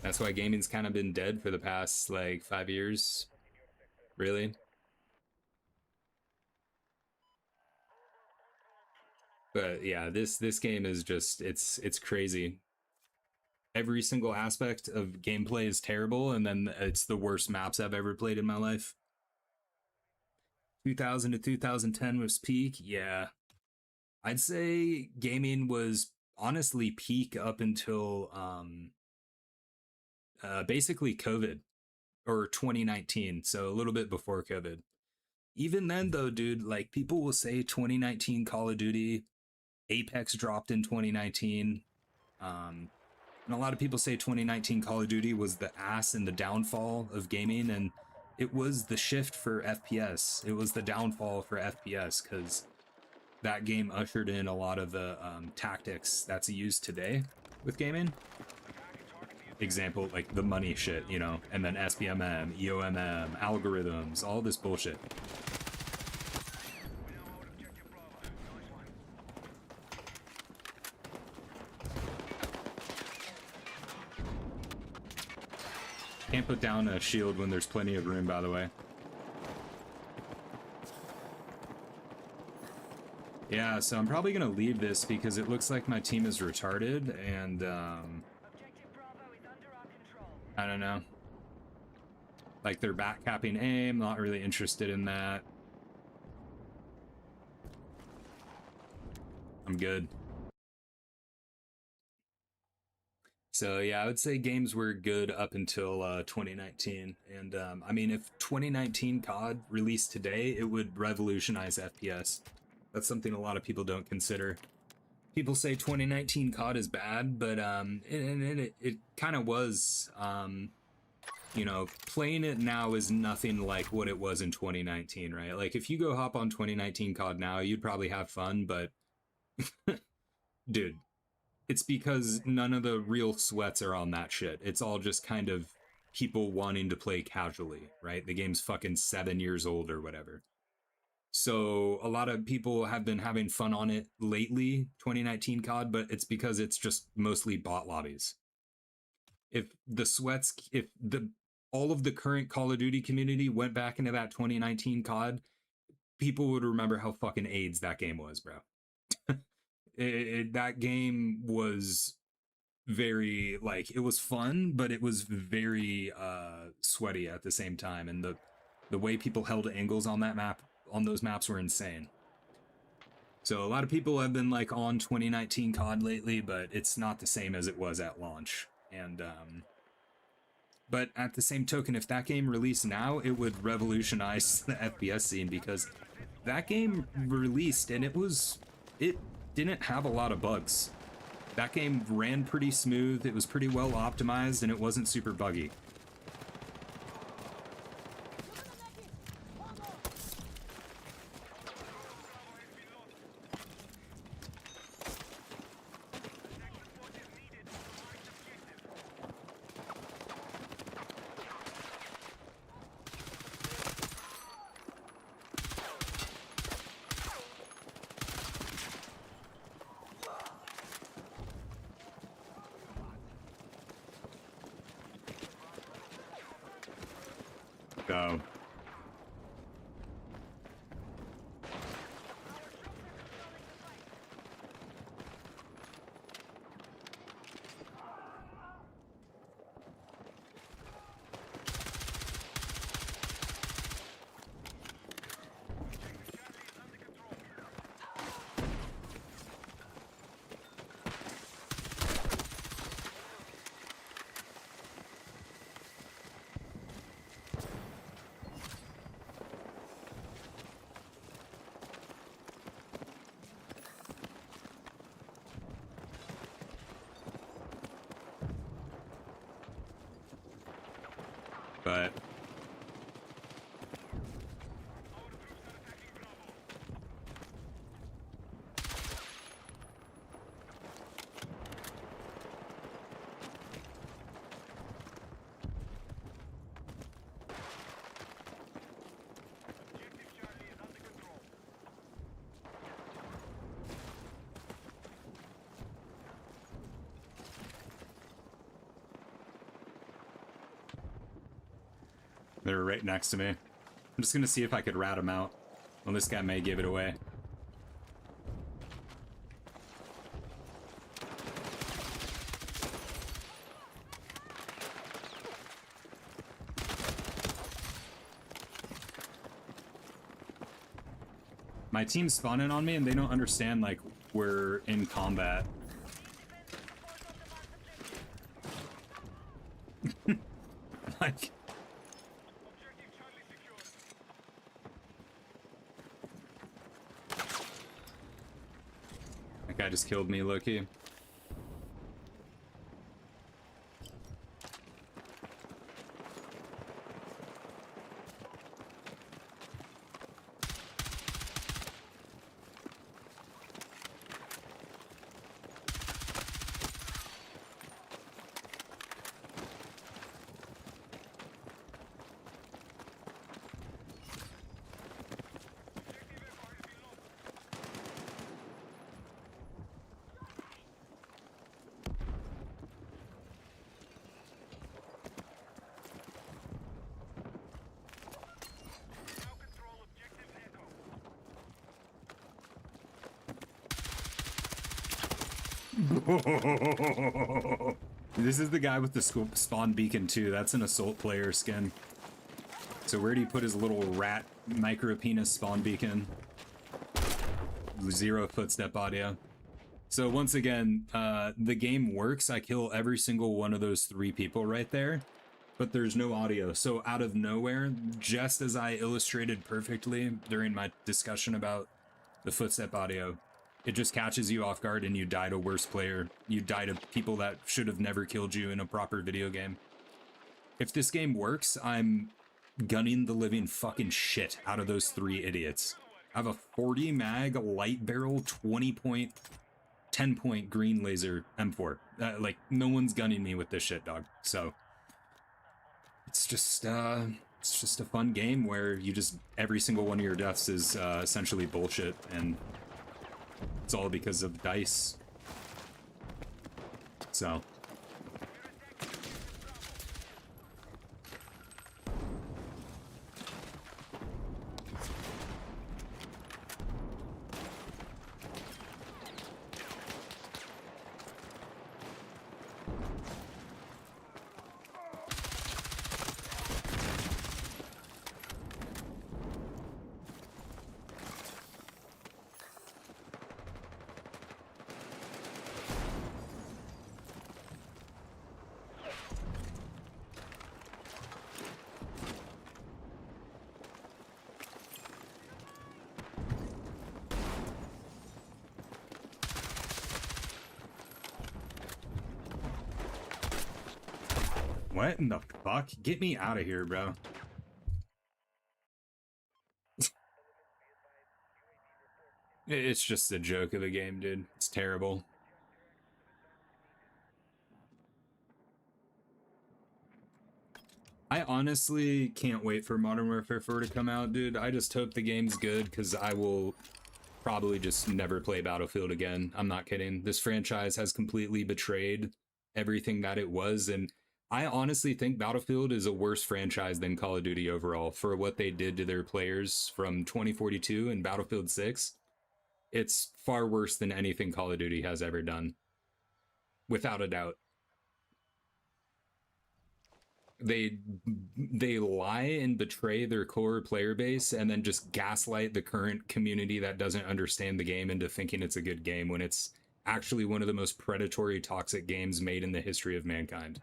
That's why gaming's kind of been dead for the past, like, 5 years. Really? But yeah, this game is just, it's crazy. Every single aspect of gameplay is terrible, and then it's the worst maps I've ever played in my life. 2000 to 2010 was peak, yeah. I'd say gaming was honestly peak up until basically COVID, or 2019, so a little bit before COVID. Even then though, dude, like, people will say 2019 Call of Duty, Apex dropped in 2019. And a lot of people say 2019 Call of Duty was the ass and the downfall of gaming, and it was the shift for FPS. It was the downfall for FPS because that game ushered in a lot of the tactics that's used today with gaming. Example, like the money shit, you know, and then SBMM, EOMM, algorithms, all this bullshit. Can't put down a shield when there's plenty of room, by the way. Yeah, so I'm probably gonna leave this because it looks like my team is retarded, and Objective Bravo is under our control. I don't know. Like, they're back capping aim, not really interested in that. I'm good. So yeah, I would say games were good up until 2019. And I mean, if 2019 COD released today, it would revolutionize FPS. That's something a lot of people don't consider. People say 2019 COD is bad, but it kind of was. You know, playing it now is nothing like what it was in 2019, right? Like, if you go hop on 2019 COD now, you'd probably have fun, but dude, it's because none of the real sweats are on that shit. It's all just kind of people wanting to play casually, right? The game's fucking 7 years old or whatever. So a lot of people have been having fun on it lately, 2019 COD, but it's because it's just mostly bot lobbies. If all of the current Call of Duty community went back into that 2019 COD, people would remember how fucking AIDS that game was, bro. That game was very, like, it was fun, but it was very sweaty at the same time, and the way people held angles on that map, on those maps, were insane. So a lot of people have been like on 2019 COD lately, but it's not the same as it was at launch. And but at the same token, if that game released now, it would revolutionize the FPS scene, because that game released and it didn't have a lot of bugs. That game ran pretty smooth, it was pretty well optimized, and it wasn't super buggy. Go. But they're right next to me. I'm just gonna see if I could rat them out. Well, this guy may give it away. My team's spawning on me and they don't understand, like, we're in combat. Like, that guy just killed me, Loki. This is the guy with the spawn beacon too. That's an assault player skin. So where do you put his little rat micro penis spawn beacon? 0 footstep audio. So once again, the game works. I kill every single one of those 3 people right there, but there's no audio. So out of nowhere, just as I illustrated perfectly during my discussion about the footstep audio, it just catches you off guard and you die to worse player. You die to people that should have never killed you in a proper video game. If this game works, I'm gunning the living fucking shit out of those 3 idiots. I have a 40 mag light barrel 20-point 10-point green laser M4. Like, no one's gunning me with this shit, dog. So it's just a fun game where you just, every single one of your deaths is essentially bullshit, and it's all because of dice. So what in the fuck? Get me out of here, bro. It's just a joke of a game, dude. It's terrible. I honestly can't wait for Modern Warfare 4 to come out, dude. I just hope the game's good, because I will probably just never play Battlefield again. I'm not kidding. This franchise has completely betrayed everything that it was, and I honestly think Battlefield is a worse franchise than Call of Duty overall for what they did to their players from 2042 and Battlefield 6. It's far worse than anything Call of Duty has ever done. Without a doubt. They lie and betray their core player base and then just gaslight the current community that doesn't understand the game into thinking it's a good game when it's actually one of the most predatory, toxic games made in the history of mankind.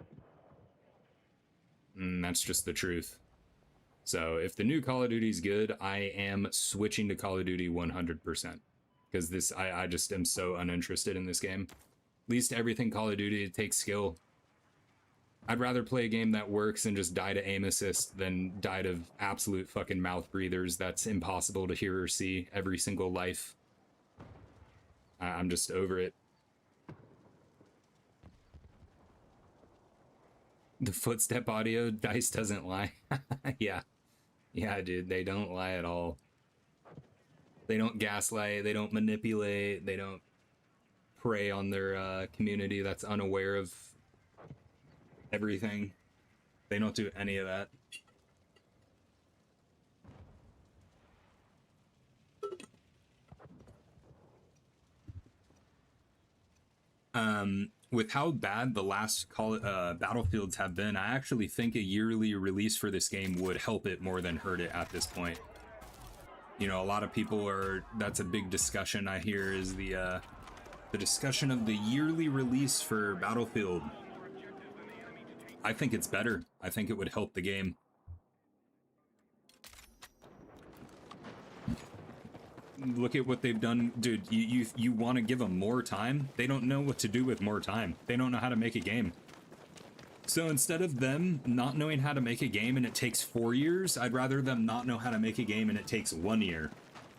That's just the truth. So if the new Call of Duty is good, I am switching to Call of Duty 100%. Because I just am so uninterested in this game. At least everything Call of Duty, it takes skill. I'd rather play a game that works and just die to aim assist than die to absolute fucking mouth breathers that's impossible to hear or see every single life. I'm just over it. The footstep audio, DICE doesn't lie. Yeah. Yeah, dude, they don't lie at all. They don't gaslight, they don't manipulate, they don't prey on their community that's unaware of everything. They don't do any of that. With how bad the last Battlefields have been, I actually think a yearly release for this game would help it more than hurt it at this point. You know, a lot of people that's a big discussion I hear is the discussion of the yearly release for Battlefield. I think it's better. I think it would help the game. Look at what they've done, dude. You want to give them more time? They don't know what to do with more time. They don't know how to make a game. So instead of them not knowing how to make a game and it takes 4 years, I'd rather them not know how to make a game and it takes 1 year,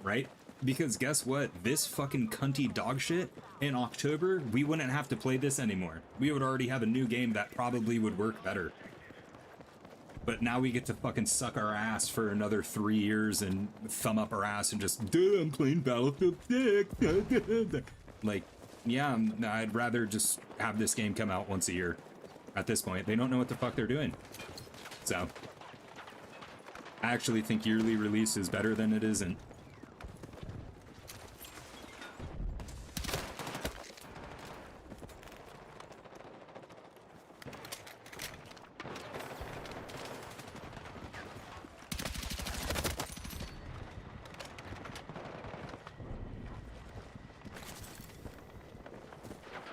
right? Because guess what? This fucking cunty dog shit, in October, we wouldn't have to play this anymore. We would already have a new game that probably would work better. But now we get to fucking suck our ass for another 3 years and thumb up our ass and just, duh, I'm playing Battlefield 6. Like, yeah, I'd rather just have this game come out once a year. At this point, they don't know what the fuck they're doing. So, I actually think yearly release is better than it isn't.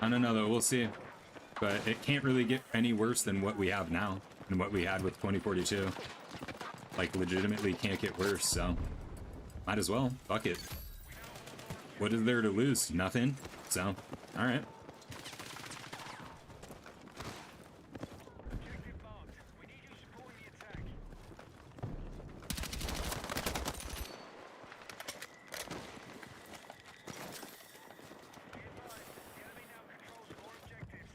I don't know though, we'll see. But it can't really get any worse than what we have now and what we had with 2042. Like, legitimately can't get worse, so might as well. Fuck it. What is there to lose? Nothing. So, alright. Objective marked. We need you supporting the attack. Be advised, the enemy now controls more objectives.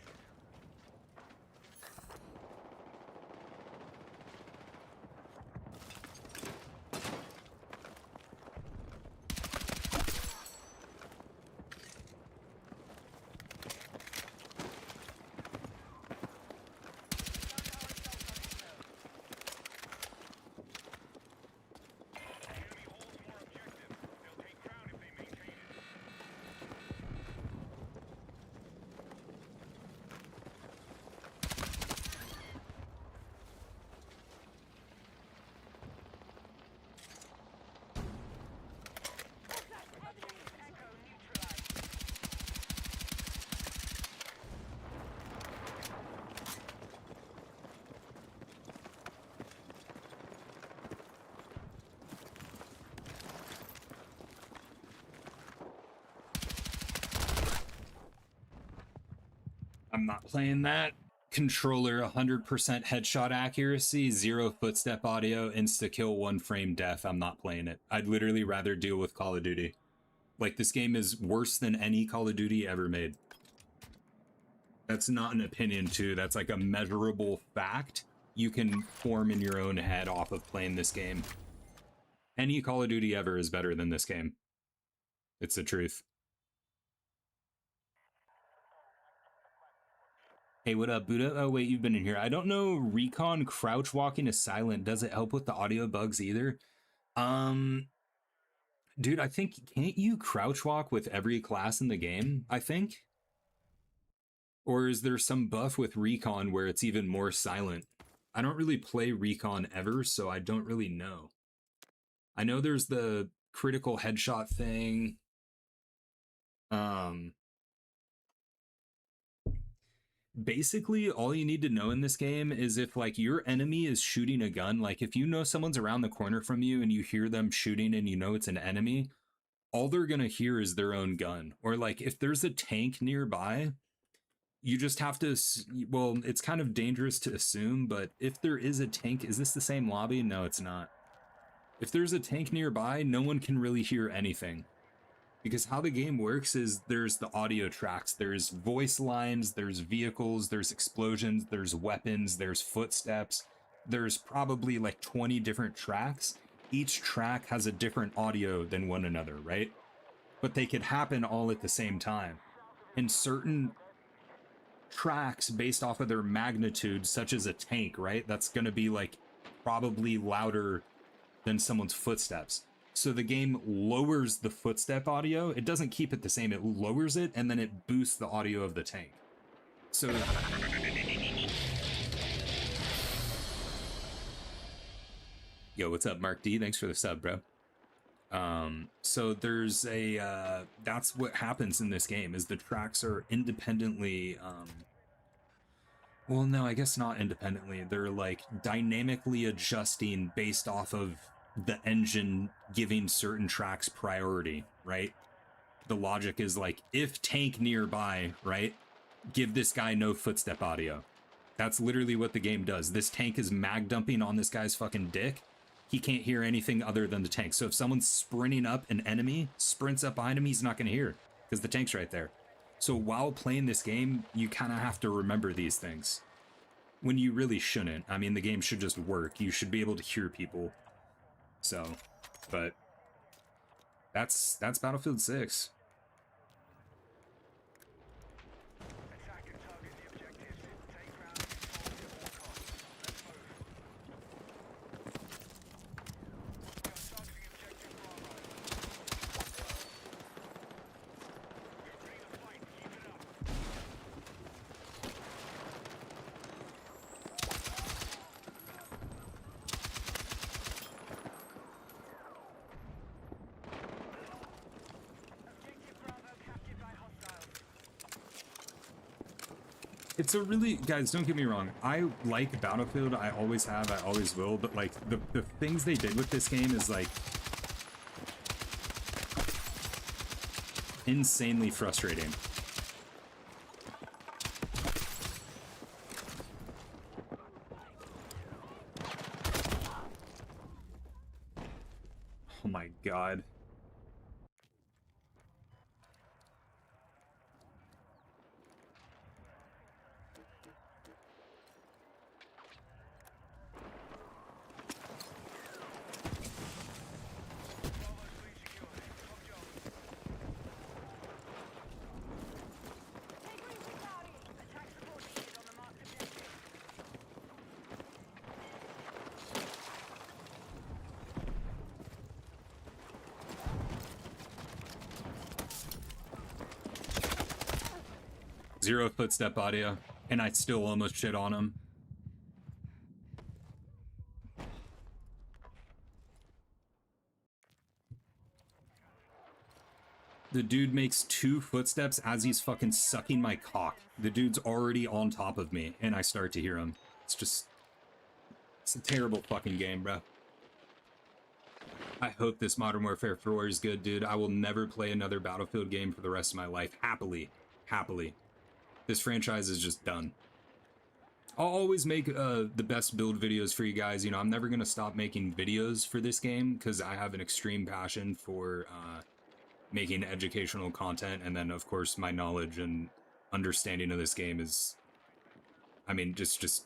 The enemy holds more objective. They'll take ground if they maintain it. Echo neutralized. I'm not playing that. Controller 100% headshot accuracy, 0 footstep audio, insta kill, 1 frame death. I'm not playing it. I'd literally rather deal with Call of Duty. Like, this game is worse than any Call of Duty ever made. That's not an opinion, too. That's like a measurable fact you can form in your own head off of playing this game. Any Call of Duty ever is better than this game. It's the truth. Hey, what up, Buddha? Oh, wait, you've been in here. I don't know. Recon crouch walking is silent. Does it help with the audio bugs either? Dude, I think, can't you crouch walk with every class in the game, I think? Or is there some buff with Recon where it's even more silent? I don't really play Recon ever, so I don't really know. I know there's the critical headshot thing. Basically, all you need to know in this game is if, like, your enemy is shooting a gun, like, if you know someone's around the corner from you and you hear them shooting and you know it's an enemy, all they're gonna hear is their own gun. Or, like, if there's a tank nearby, you just have to, well, it's kind of dangerous to assume, but if there is a tank, is this the same lobby? No, it's not. If there's a tank nearby, no one can really hear anything. Because how the game works is there's the audio tracks, there's voice lines, there's vehicles, there's explosions, there's weapons, there's footsteps. There's probably like 20 different tracks. Each track has a different audio than one another, right? But they could happen all at the same time. And certain tracks, based off of their magnitude, such as a tank, right? That's going to be like probably louder than someone's footsteps. So the game lowers the footstep audio. It doesn't keep it the same. It lowers it, and then it boosts the audio of the tank. So... Yo, what's up, Mark D? Thanks for the sub, bro. So there's a... that's what happens in this game, is the tracks are independently... well, no, I guess not independently. They're, like, dynamically adjusting based off of the engine giving certain tracks priority, right? The logic is like, if tank nearby, right, give this guy no footstep audio. That's literally what the game does. This tank is mag dumping on this guy's fucking dick. He can't hear anything other than the tank. So if someone's sprinting up, an enemy sprints up behind him, he's not gonna hear because the tank's right there. So while playing this game, you kind of have to remember these things when you really shouldn't. I mean, the game should just work. You should be able to hear people. So, but that's Battlefield 6. Attack and target the objectives. Take ground and control it at all costs. Let's move. We are targeting objective Bravo. We are ready to fight. Keep it up. It's a really, guys, don't get me wrong, I like Battlefield, I always have, I always will, but like the things they did with this game is like insanely frustrating. Oh my god. Take reason, Cloudy. Attack support needed on the marked objective. Zero footstep audio, and I still almost shit on him. The dude makes 2 footsteps as he's fucking sucking my cock. The dude's already on top of me, and I start to hear him. It's a terrible fucking game, bro. I hope this Modern Warfare 4 is good, dude. I will never play another Battlefield game for the rest of my life. Happily. Happily. This franchise is just done. I'll always make the best build videos for you guys. You know, I'm never going to stop making videos for this game because I have an extreme passion for making educational content. And then, of course, my knowledge and understanding of this game is, I mean, just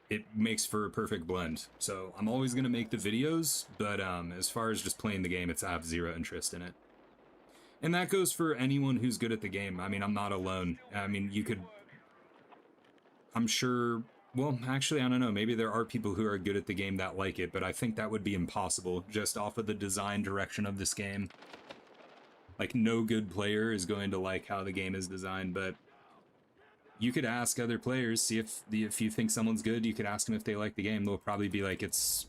it makes for a perfect blend. So I'm always going to make the videos, but as far as just playing the game, I have zero interest in it. And that goes for anyone who's good at the game. I mean, I'm not alone. I mean, you could, I'm sure, well, actually, I don't know. Maybe there are people who are good at the game that like it, but I think that would be impossible just off of the design direction of this game. Like, no good player is going to like how the game is designed, but you could ask other players, see if you think someone's good, you could ask them if they like the game. They'll probably be like, it's,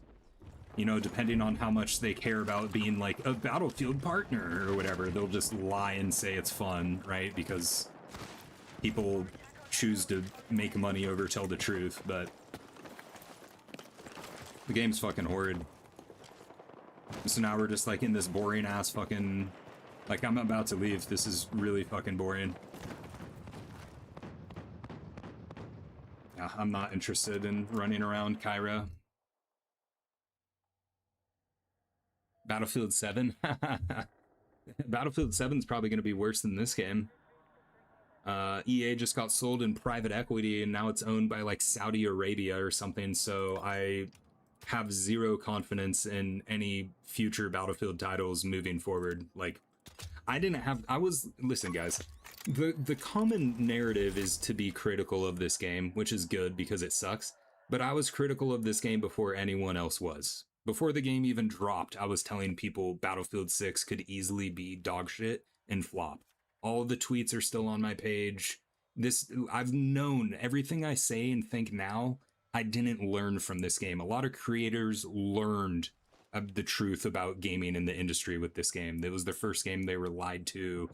you know, depending on how much they care about being like a Battlefield partner or whatever, they'll just lie and say it's fun, right? Because people choose to make money over tell the truth, but the game's fucking horrid. So now we're just like in this boring ass fucking, like I'm about to leave. This is really fucking boring. Yeah, I'm not interested in running around Cairo. Battlefield 7? Battlefield 7 is probably going to be worse than this game. EA just got sold in private equity and now it's owned by like Saudi Arabia or something, so I have zero confidence in any future Battlefield titles moving forward. Like, listen guys, the common narrative is to be critical of this game, which is good because it sucks, but I was critical of this game before anyone else was. Before the game even dropped, I was telling people Battlefield 6 could easily be dog shit and flop. All of the tweets are still on my page. I've known everything I say and think now, I didn't learn from this game. A lot of creators learned the truth about gaming in the industry with this game. It was their first game they were lied to.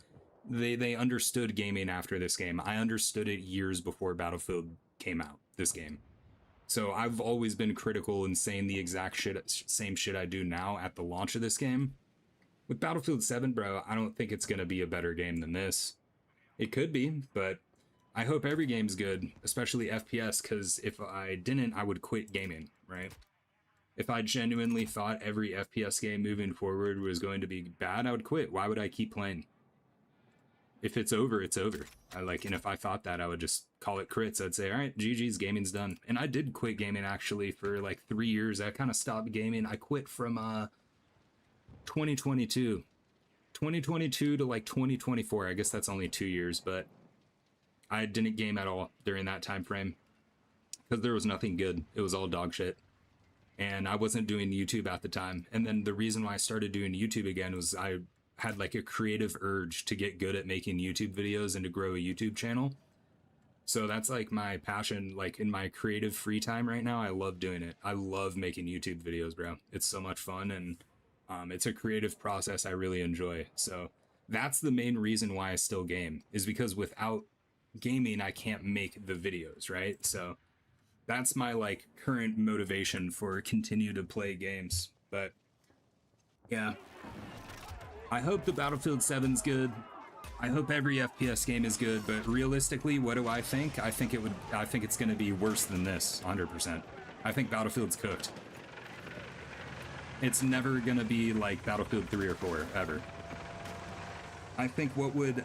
They understood gaming after this game. I understood it years before Battlefield came out, this game. So I've always been critical and saying the exact same shit I do now at the launch of this game. With Battlefield 7, bro, I don't think it's going to be a better game than this. It could be, but I hope every game's good, especially FPS, because if I didn't, I would quit gaming, right? If I genuinely thought every FPS game moving forward was going to be bad, I would quit. Why would I keep playing? If it's over, it's over. And if I thought that, I would just call it crits. I'd say, all right, GG's, gaming's done. And I did quit gaming, actually, for like 3 years. I kind of stopped gaming. I quit from 2022 to like 2024. I guess that's only 2 years, but I didn't game at all during that time frame because there was nothing good. It was all dog shit. And I wasn't doing YouTube at the time. And then the reason why I started doing YouTube again was I had like a creative urge to get good at making YouTube videos and to grow a YouTube channel. So that's like my passion. Like in my creative free time right now, I love doing it. I love making YouTube videos, bro. It's so much fun, and it's a creative process I really enjoy. So that's the main reason why I still game, is because without gaming, I can't make the videos, right? So that's my like current motivation for continue to play games. But yeah, I hope the Battlefield 7's good. I hope every FPS game is good, but realistically, what do I think? I think it's going to be worse than this, 100%. I think Battlefield's cooked. It's never going to be like Battlefield 3 or 4 ever. I think what would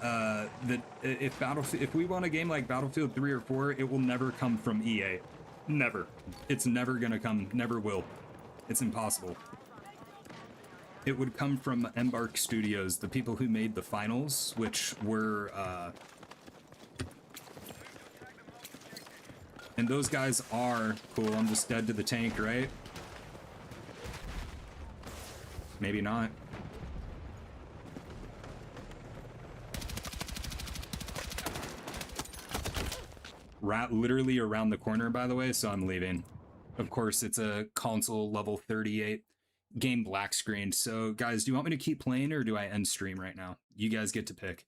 if we want a game like Battlefield 3 or 4, it will never come from EA. Never. It's never going to come, never will. It's impossible. It would come from Embark Studios, the people who made the finals, which were and those guys are cool. I'm just dead to the tank, right? Maybe not. Literally around the corner, by the way, so I'm leaving. Of course, it's a console level 38 game black screen. So, guys, do you want me to keep playing or do I end stream right now? You guys get to pick.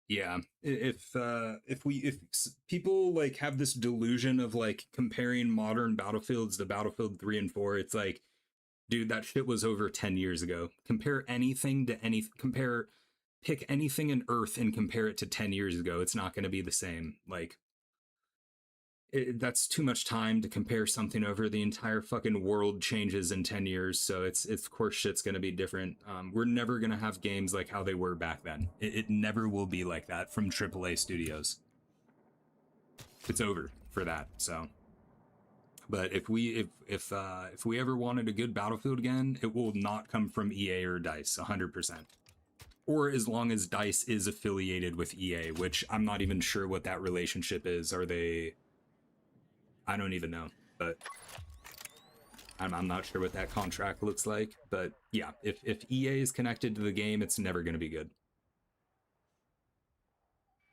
Yeah, if people like have this delusion of like comparing modern Battlefields to Battlefield 3 and 4, it's like, dude, that shit was over 10 years ago. Compare anything to pick anything in Earth and compare it to 10 years ago. It's not going to be the same. Like, that's too much time to compare something over. The entire fucking world changes in 10 years. So it's of course shit's going to be different. We're never going to have games like how they were back then. It never will be like that from AAA studios. It's over for that. So, but if we ever wanted a good Battlefield again, it will not come from EA or DICE 100%. Or as long as DICE is affiliated with EA, which I'm not even sure what that relationship is. Are they... I don't even know, but I'm not sure what that contract looks like. But yeah, if EA is connected to the game, it's never going to be good.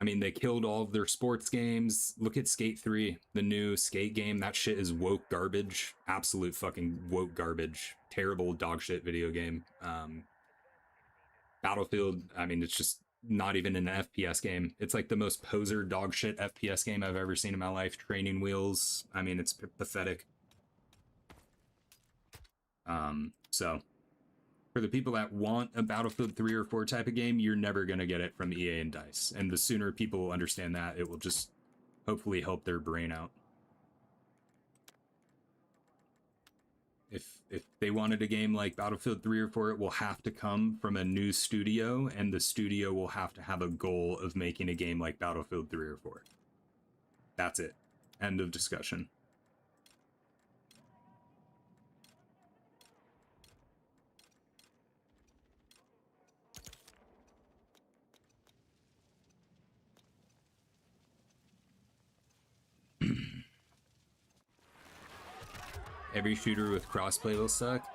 I mean, they killed all of their sports games. Look at Skate 3, the new Skate game. That shit is woke garbage. Absolute fucking woke garbage. Terrible dog shit video game. Battlefield, I mean, it's just not even an FPS game. It's like the most poser dog shit FPS game I've ever seen in my life. Training wheels. I mean, it's pathetic. So for the people that want a Battlefield 3 or 4 type of game, you're never going to get it from EA and DICE. And the sooner people understand that, it will just hopefully help their brain out. If they wanted a game like Battlefield 3 or 4, it will have to come from a new studio, and the studio will have to have a goal of making a game like Battlefield 3 or 4. That's it. End of discussion. Every shooter with crossplay will suck.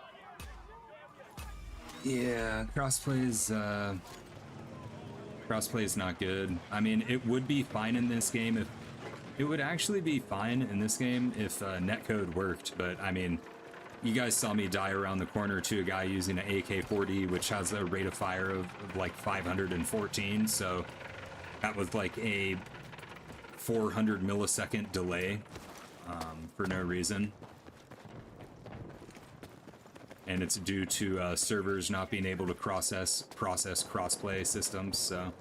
Yeah, crossplay is not good. I mean, it would be fine in this game if it would actually be fine in this game if netcode worked, but I mean, you guys saw me die around the corner to a guy using an AK-40, which has a rate of fire of like 514, so that was like a 400 millisecond delay for no reason. And it's due to servers not being able to process crossplay systems, so.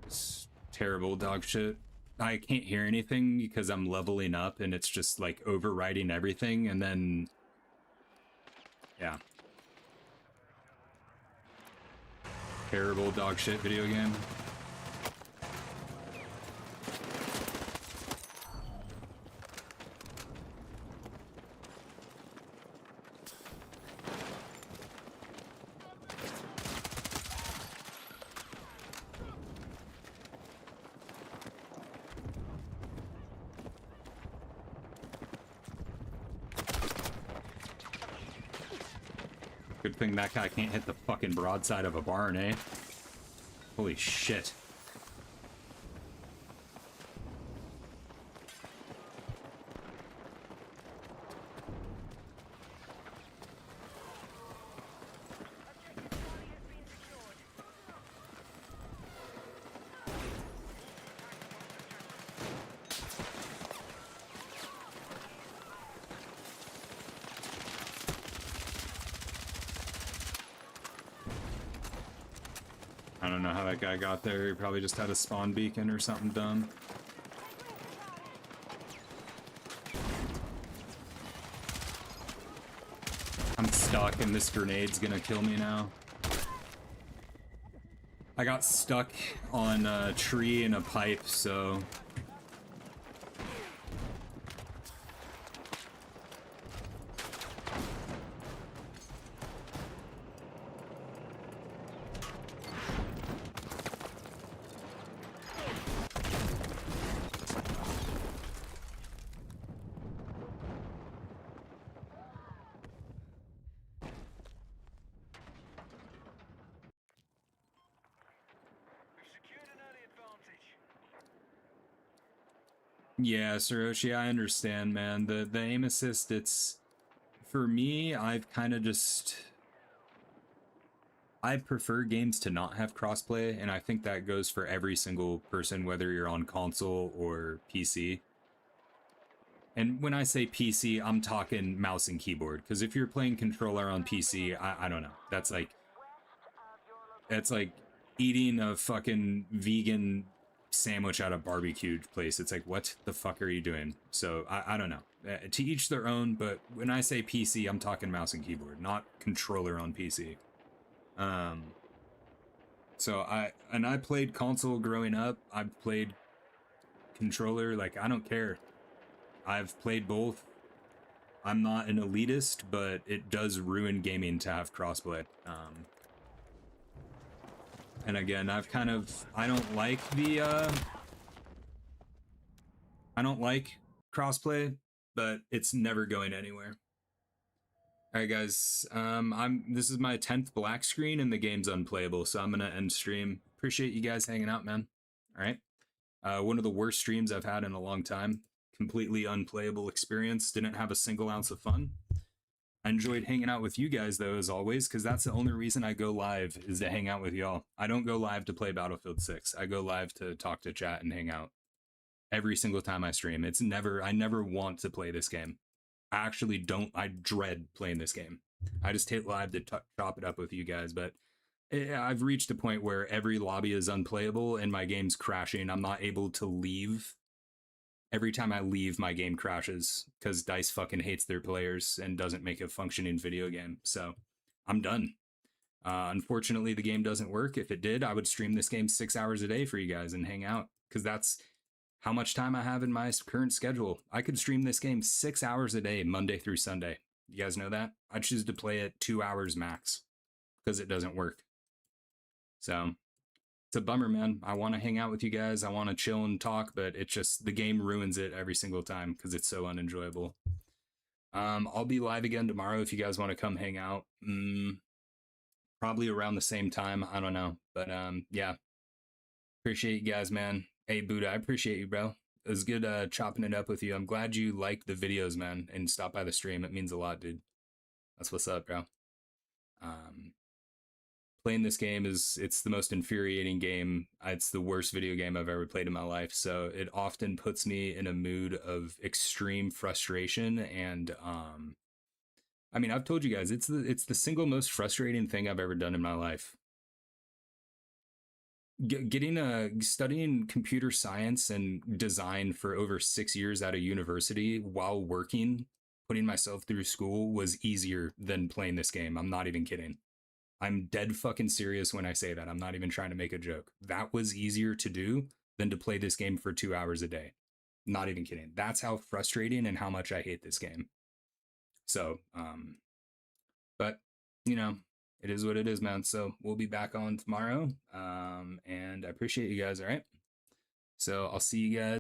It's terrible dog shit. I can't hear anything because I'm leveling up and it's just like overriding everything, and then yeah. Terrible dog shit video game. Good thing that guy can't hit the fucking broadside of a barn, eh? Holy shit. Objective Charlie has been secured. I don't know how that guy got there. He probably just had a spawn beacon or something dumb. I'm stuck and this grenade's gonna kill me now. I got stuck on a tree and a pipe, so... We've secured an early advantage. Yeah, Saroshi, I understand, man. The aim assist, it's... For me, I've kind of just... I prefer games to not have crossplay, and I think that goes for every single person, whether you're on console or PC. And when I say PC, I'm talking mouse and keyboard, because if you're playing controller on PC, I don't know. That's like eating a fucking vegan sandwich at a barbecue place. It's like, what the fuck are you doing? So I don't know. To each their own, but when I say PC, I'm talking mouse and keyboard, not controller on PC. So I played console growing up. I've played controller, like I don't care. I've played both. I'm not an elitist, but it does ruin gaming to have crossplay. And again, I don't like crossplay, but it's never going anywhere. All right, guys. This is my 10th black screen and the game's unplayable, so I'm gonna end stream. Appreciate you guys hanging out, man. All right. One of the worst streams I've had in a long time. Completely unplayable experience. Didn't have a single ounce of fun. I enjoyed hanging out with you guys, though, as always, because that's the only reason I go live is to hang out with y'all. I don't go live to play Battlefield 6. I go live to talk to chat and hang out. Every single time I stream. I never want to play this game. I actually don't. I dread playing this game. I just hit live to chop it up with you guys, but I've reached a point where every lobby is unplayable and my game's crashing. I'm not able to leave. Every time I leave, my game crashes because DICE fucking hates their players and doesn't make a functioning video game. So I'm done. Unfortunately, the game doesn't work. If it did, I would stream this game 6 hours a day for you guys and hang out, because that's how much time I have in my current schedule. I could stream this game 6 hours a day, Monday through Sunday. You guys know that? I choose to play it 2 hours max because it doesn't work. So it's a bummer, man. I want to hang out with you guys. I want to chill and talk, but it's just the game ruins it every single time because it's so unenjoyable. I'll be live again tomorrow if you guys want to come hang out. Probably around the same time. I don't know. But yeah. Appreciate you guys, man. Hey, Buddha, I appreciate you, bro. It was good chopping it up with you. I'm glad you like the videos, man, and stop by the stream. It means a lot, dude. That's what's up, bro. Playing this game it's the most infuriating game. It's the worst video game I've ever played in my life. So it often puts me in a mood of extreme frustration. And I mean, I've told you guys, it's the single most frustrating thing I've ever done in my life. Studying computer science and design for over 6 years at a university while working, putting myself through school was easier than playing this game. I'm not even kidding. I'm dead fucking serious when I say that. I'm not even trying to make a joke. That was easier to do than to play this game for 2 hours a day. Not even kidding. That's how frustrating and how much I hate this game. So, but, you know, it is what it is, man. So we'll be back on tomorrow. And I appreciate you guys, all right? So I'll see you guys.